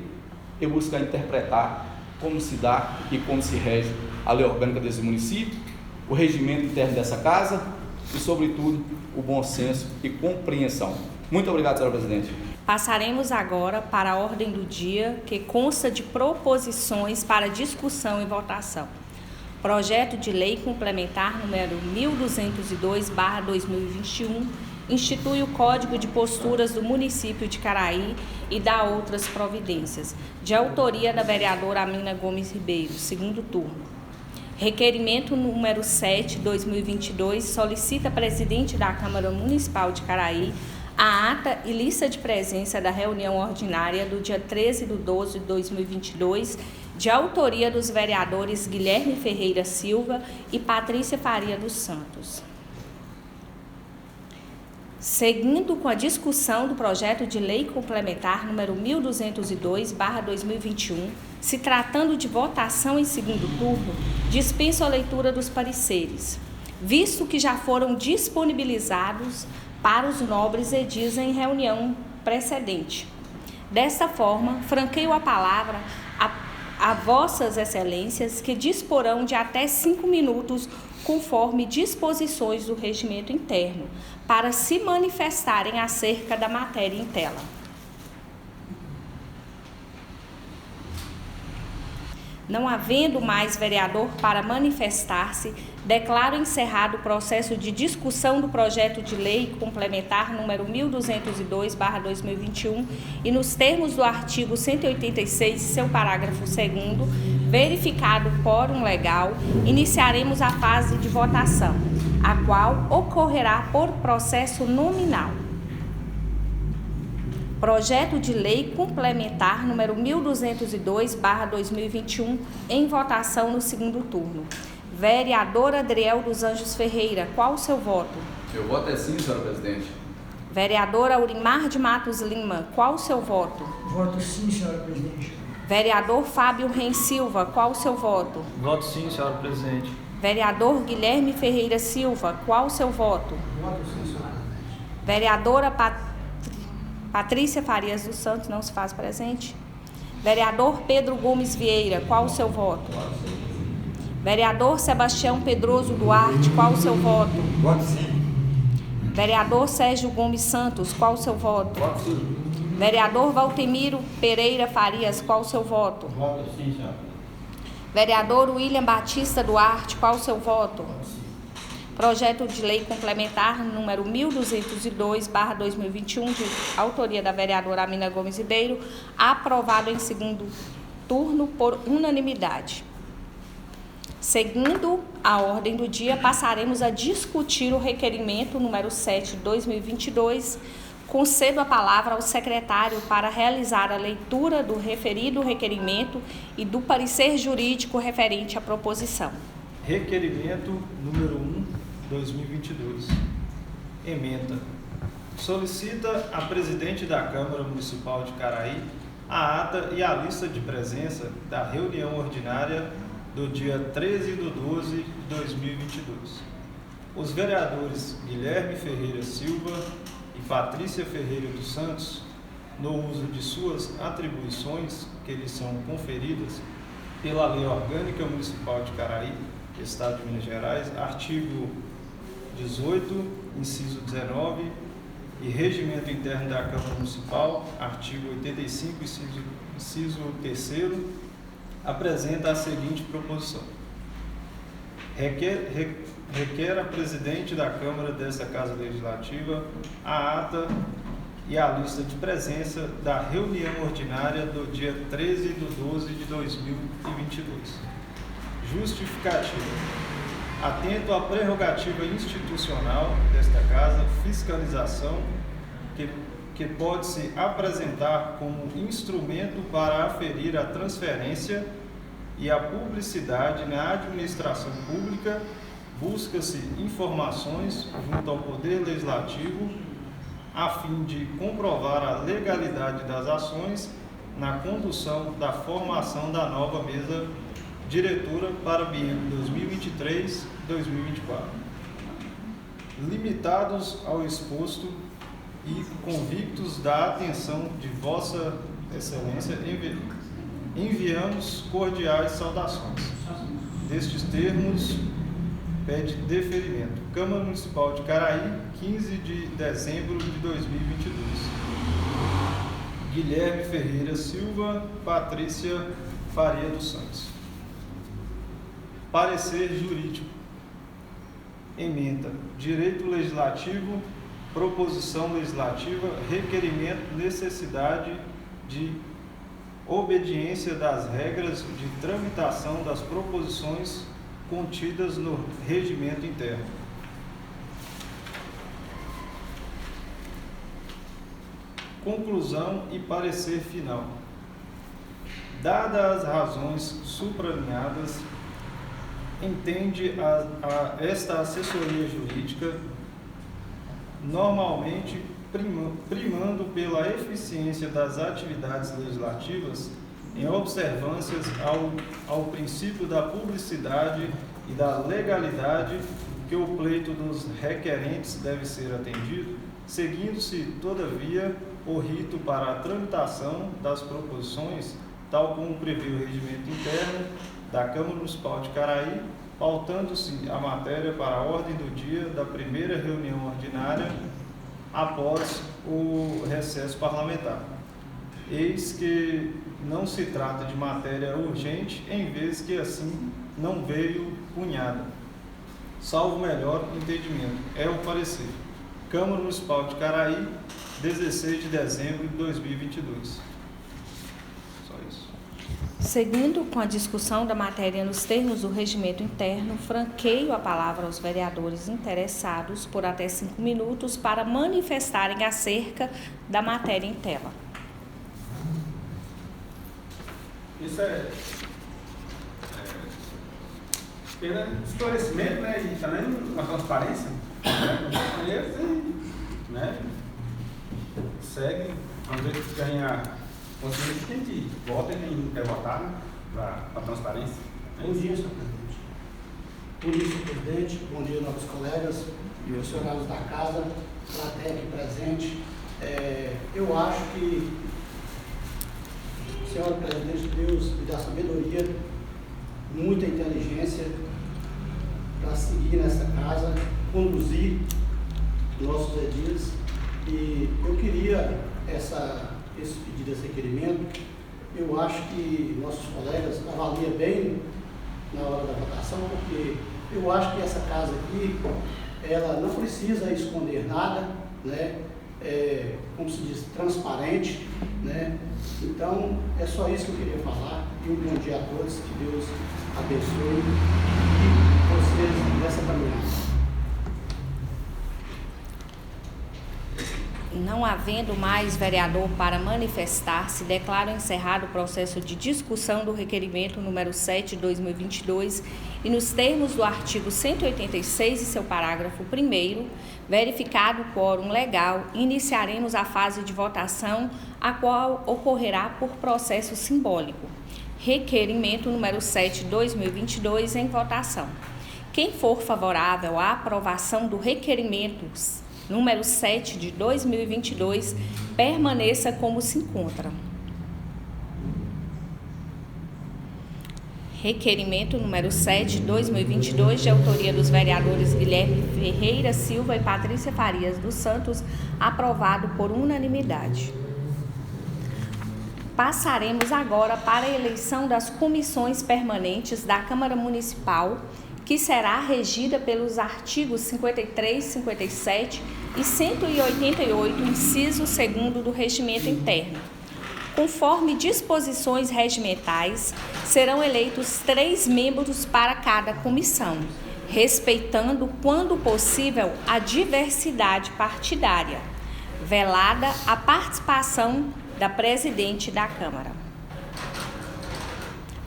e buscar interpretar como se dá e como se rege a lei orgânica desse município, o regimento interno dessa casa e, sobretudo, o bom senso e compreensão. Muito obrigado, senhora presidente. Passaremos agora para a ordem do dia, que consta de proposições para discussão e votação. Projeto de Lei Complementar número 1202/2021 institui o Código de Posturas do município de Caraí e dá outras providências, de autoria da vereadora Amina Gomes Ribeiro, segundo turno. Requerimento número 7/2022 solicita à presidente da Câmara Municipal de Caraí a ata e lista de presença da reunião ordinária do dia 13/12/2022, de autoria dos vereadores Guilherme Ferreira Silva e Patrícia Faria dos Santos. Seguindo com a discussão do projeto de lei complementar número 1202/2021, se tratando de votação em segundo turno, dispenso a leitura dos pareceres, visto que já foram disponibilizados para os nobres edis em reunião precedente. Desta forma, franqueio a palavra a vossas excelências, que disporão de até 5 minutos, conforme disposições do regimento interno, para se manifestarem acerca da matéria em tela. Não havendo mais vereador para manifestar-se, declaro encerrado o processo de discussão do projeto de lei complementar número 1202/2021 e, nos termos do artigo 186, seu parágrafo 2º, verificado o quórum legal, iniciaremos a fase de votação, a qual ocorrerá por processo nominal. Projeto de Lei Complementar número 1202/2021 em votação no segundo turno. Vereador Adriel dos Anjos Ferreira, qual o seu voto? Eu voto é sim, senhora presidente. Vereador Aurimar de Matos Lima, qual o seu voto? Voto sim, senhora presidente. Vereador Fábio Reis Silva, qual o seu voto? Voto sim, senhora presidente. Vereador Guilherme Ferreira Silva, qual o seu voto? Voto sim, senhora presidente. Vereadora Patrícia Farias dos Santos, não se faz presente. Vereador Pedro Gomes Vieira, qual o seu voto? Vereador Sebastião Pedroso Duarte, qual o seu voto? Voto sim. Vereador Sérgio Gomes Santos, qual o seu voto? Voto sim. Vereador Valtemiro Pereira Farias, qual o seu voto? Voto sim, senhora. Vereador William Batista Duarte, qual o seu voto? Projeto de Lei Complementar número 1202/2021, de autoria da vereadora Amina Gomes Ribeiro, aprovado em segundo turno por unanimidade. Seguindo a ordem do dia, passaremos a discutir o requerimento número 7/2022. Concedo a palavra ao secretário para realizar a leitura do referido requerimento e do parecer jurídico referente à proposição. Requerimento número 1/2022. Ementa. Solicita a presidente da Câmara Municipal de Caraí a ata e a lista de presença da reunião ordinária do dia 13/12/2022. Os vereadores Guilherme Ferreira Silva e Patrícia Ferreira dos Santos, no uso de suas atribuições que lhes são conferidas pela Lei Orgânica Municipal de Caraí, Estado de Minas Gerais, artigo 18, inciso 19, e Regimento Interno da Câmara Municipal, artigo 85, inciso 3º, apresenta a seguinte proposição. Requer a presidente da Câmara dessa Casa Legislativa a ata e a lista de presença da reunião ordinária do dia 13/12/2022. Justificativa. Atento à prerrogativa institucional desta Casa, fiscalização, que que pode se apresentar como instrumento para aferir a transferência e a publicidade na administração pública, busca-se informações junto ao Poder Legislativo a fim de comprovar a legalidade das ações na condução da formação da nova mesa diretora para o biênio 2023-2024. Limitados ao exposto e convictos da atenção de Vossa Excelência, enviamos cordiais saudações. Destes termos, pede deferimento. Câmara Municipal de Caraí, 15 de dezembro de 2022. Guilherme Ferreira Silva, Patrícia Faria dos Santos. Parecer jurídico. Ementa. Direito legislativo, proposição legislativa, requerimento, necessidade de obediência das regras de tramitação das proposições contidas no regimento interno. Conclusão e parecer final. Dadas as razões supralinhadas, entende esta assessoria jurídica, normalmente primando pela eficiência das atividades legislativas, em observâncias ao princípio da publicidade e da legalidade, que o pleito dos requerentes deve ser atendido, seguindo-se, todavia, o rito para a tramitação das proposições, tal como prevê o regimento interno da Câmara Municipal de Caraí, pautando-se a matéria para a ordem do dia da primeira reunião ordinária após o recesso parlamentar. Eis que não se trata de matéria urgente, em vez que assim não veio punhada. Salvo melhor entendimento, é o parecer. Câmara Municipal de Caraí, 16 de dezembro de 2022. Só isso. Seguindo com a discussão da matéria nos termos do regimento interno, franqueio a palavra aos vereadores interessados por até 5 minutos para manifestarem acerca da matéria em tela. Isso é pelo esclarecimento, né, e também uma transparência, né, segue, vamos ver se ganha consciência de quem que vota e quem quer votar, né, para a transparência. Bom dia, senhor presidente. Bom dia, senhor presidente. Bom dia, novos colegas, funcionários da casa, plateia aqui presente. Eu acho que, senhora presidente, Deus me dá sabedoria, muita inteligência para seguir nessa casa, conduzir nossos edis. E eu queria esse pedido, esse requerimento. Eu acho que nossos colegas avaliam bem na hora da votação, porque eu acho que essa casa aqui, ela não precisa esconder nada, né? Como se diz, transparente, né? Então, é só isso que eu queria falar. E um bom dia a todos, que Deus abençoe vocês nessa caminhada. Não havendo mais vereador para manifestar-se, declaro encerrado o processo de discussão do requerimento número 7 de 2022 e nos termos do artigo 186 e seu parágrafo 1º, verificado o quórum legal, iniciaremos a fase de votação, a qual ocorrerá por processo simbólico. Requerimento número 7 de 2022 em votação. Quem for favorável à aprovação do requerimento número 7 de 2022, permaneça como se encontra. Requerimento número 7 de 2022, de autoria dos vereadores Guilherme Ferreira Silva e Patrícia Farias dos Santos, aprovado por unanimidade. Passaremos agora para a eleição das comissões permanentes da Câmara Municipal, que será regida pelos artigos 53, 57 e 188, inciso 2º do Regimento Interno. Conforme disposições regimentais, serão eleitos 3 membros para cada comissão, respeitando, quando possível, a diversidade partidária. velada a participação da presidente da Câmara.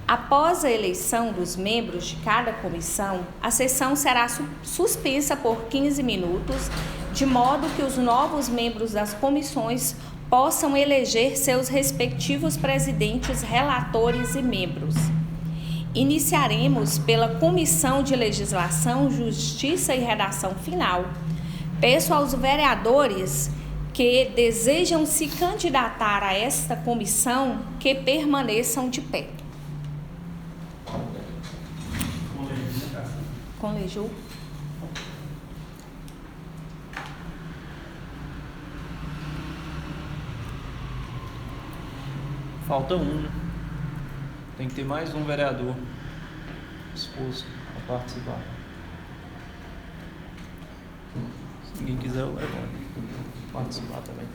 Após a eleição dos membros de cada comissão, a sessão será suspensa por 15 minutos, de modo que os novos membros das comissões possam eleger seus respectivos presidentes, relatores e membros. Iniciaremos pela Comissão de Legislação, Justiça e Redação Final. Peço aos vereadores que desejam se candidatar a esta comissão que permaneçam de pé. Com Leju. Falta um, né? Tem que ter mais um vereador disposto a participar. Se ninguém quiser, eu levanto. Participar também.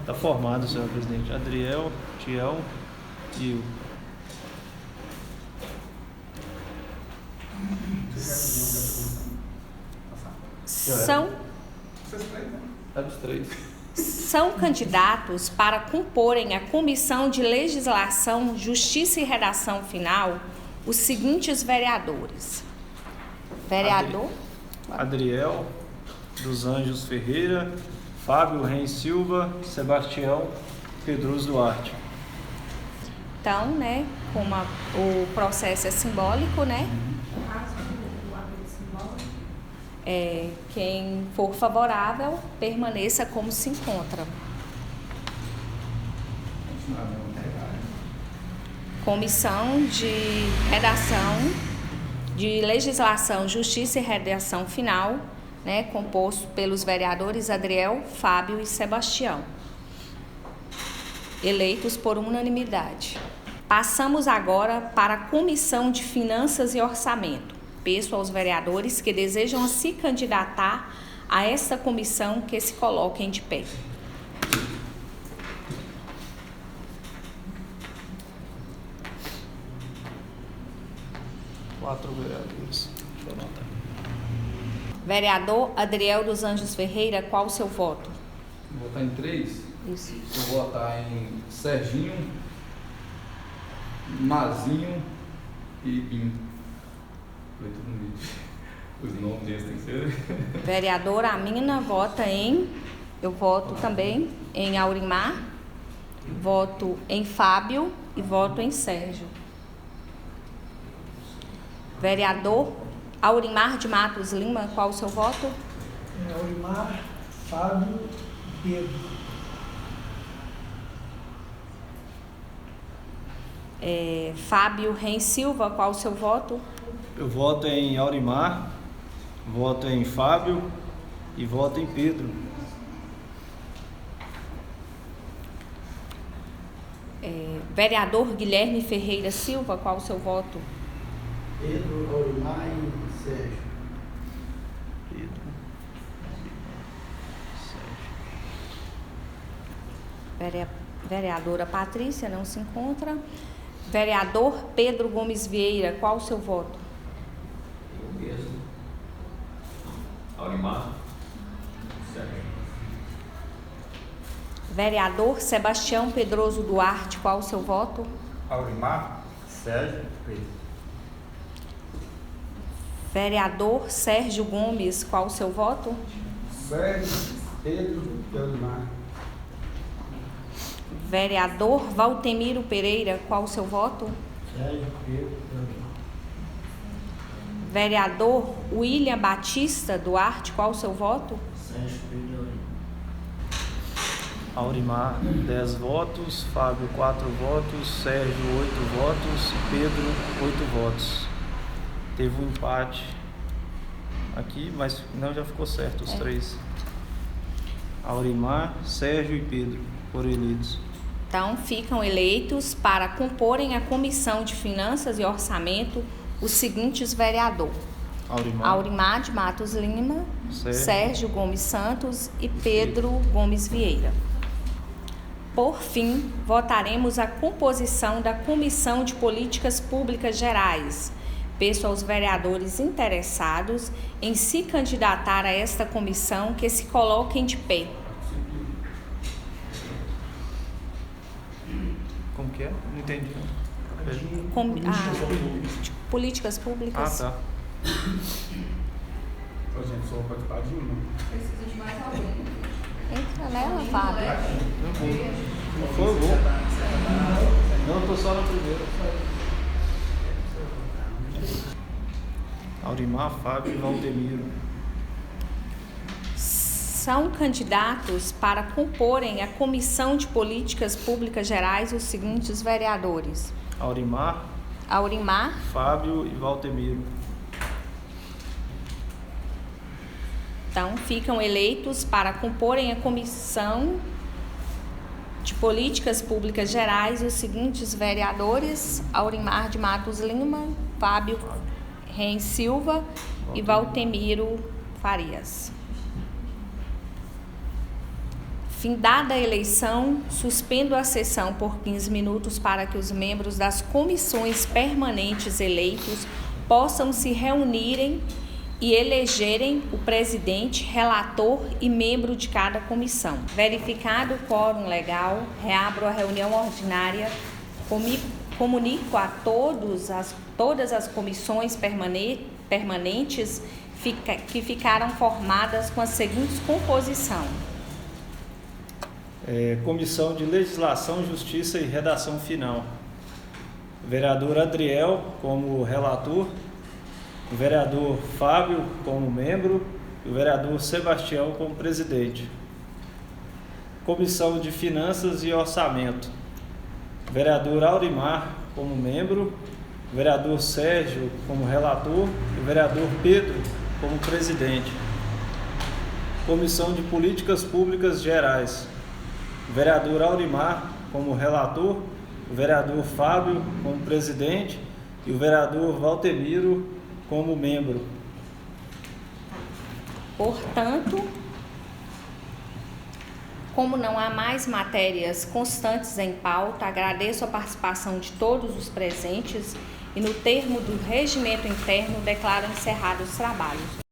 Está formado, senhor presidente. Adriel, Tiel e eu. São candidatos para comporem a Comissão de Legislação, Justiça e Redação Final os seguintes vereadores. Vereador Adriel dos Anjos Ferreira, Fábio Reis Silva, Sebastião Pedroso Duarte. Então, né, como o processo é simbólico, né? Quem for favorável, permaneça como se encontra. Comissão de Redação, de Legislação, Justiça e Redação Final, né, composto pelos vereadores Adriel, Fábio e Sebastião, eleitos por unanimidade. Passamos agora para a Comissão de Finanças e Orçamento. Peço aos vereadores que desejam se candidatar a esta comissão que se coloquem de pé. Quatro vereadores. Deixa eu anotar. Vereador Adriel dos Anjos Ferreira, qual o seu voto? Vou votar em 3. Isso. Vou votar em Serginho, Mazinho e Binho. Os nomes deles tem que ser. Vereador Amina vota em. Eu voto também em Aurimar, voto em Fábio e voto em Sérgio. Vereador Aurimar de Matos Lima, qual o seu voto? Aurimar, Fábio, Pedro. Fábio Reis Silva, qual o seu voto? Eu voto em Aurimar, voto em Fábio e voto em Pedro. Vereador Guilherme Ferreira Silva, qual o seu voto? Pedro, Aurimar e Sérgio. Pedro. Sérgio. Vereadora Patrícia, não se encontra. Vereador Pedro Gomes Vieira, qual o seu voto? Eu mesmo. Aurimar. Sérgio. Vereador Sebastião Pedroso Duarte, qual o seu voto? Aurimar, Sérgio, Pedro. Vereador Sérgio Gomes, qual o seu voto? Sérgio, Pedro e Aurimar. Vereador Valtemiro Pereira, qual o seu voto? Sérgio, Pedro e Aurimar. Vereador William Batista Duarte, qual o seu voto? Sérgio, Pedro e Aurimar. Aurimar, 10 votos, Fábio, 4 votos, Sérgio, 8 votos e Pedro, 8 votos. Teve um empate aqui, mas não, já ficou certo os três. Aurimar, Sérgio e Pedro foram eleitos. Então, ficam eleitos para comporem a Comissão de Finanças e Orçamento os seguintes vereadores: Aurimar de Matos Lima, Sérgio Gomes Santos e Pedro Gomes Vieira. Por fim, votaremos a composição da Comissão de Políticas Públicas Gerais, peço aos vereadores interessados em se candidatar a esta comissão que se coloquem de pé. Como que é? Não entendi. Políticas públicas. Ah, tá. A gente só participar de uma. Precisa de mais alguém. Entra nela, Fábio. Não foi, eu vou. Não, eu tô só na primeira. Aurimar, Fábio e Valdemiro. São candidatos para comporem a Comissão de Políticas Públicas Gerais os seguintes vereadores: Aurimar, Fábio e Valdemiro. Então, ficam eleitos para comporem a Comissão de Políticas Públicas Gerais os seguintes vereadores: Aurimar de Matos Lima, Fábio Reis Silva e Valdemiro Farias. Findada a eleição, suspendo a sessão por 15 minutos para que os membros das comissões permanentes eleitos possam se reunirem e elegerem o presidente, relator e membro de cada comissão. Verificado o quórum legal, reabro a reunião ordinária, comunico a todas as comissões permanentes que ficaram formadas com a seguinte composição: Comissão de Legislação, Justiça e Redação Final. Vereador Adriel como relator, o vereador Fábio como membro e o vereador Sebastião como presidente. Comissão de Finanças e Orçamento. Vereador Aurimar como membro, o vereador Sérgio como relator e o vereador Pedro como presidente. Comissão de Políticas Públicas Gerais. O vereador Aurimar como relator, o vereador Fábio como presidente e o vereador Valdemiro como membro. Portanto, como não há mais matérias constantes em pauta, agradeço a participação de todos os presentes e, no termo do regimento interno, declaro encerrados os trabalhos.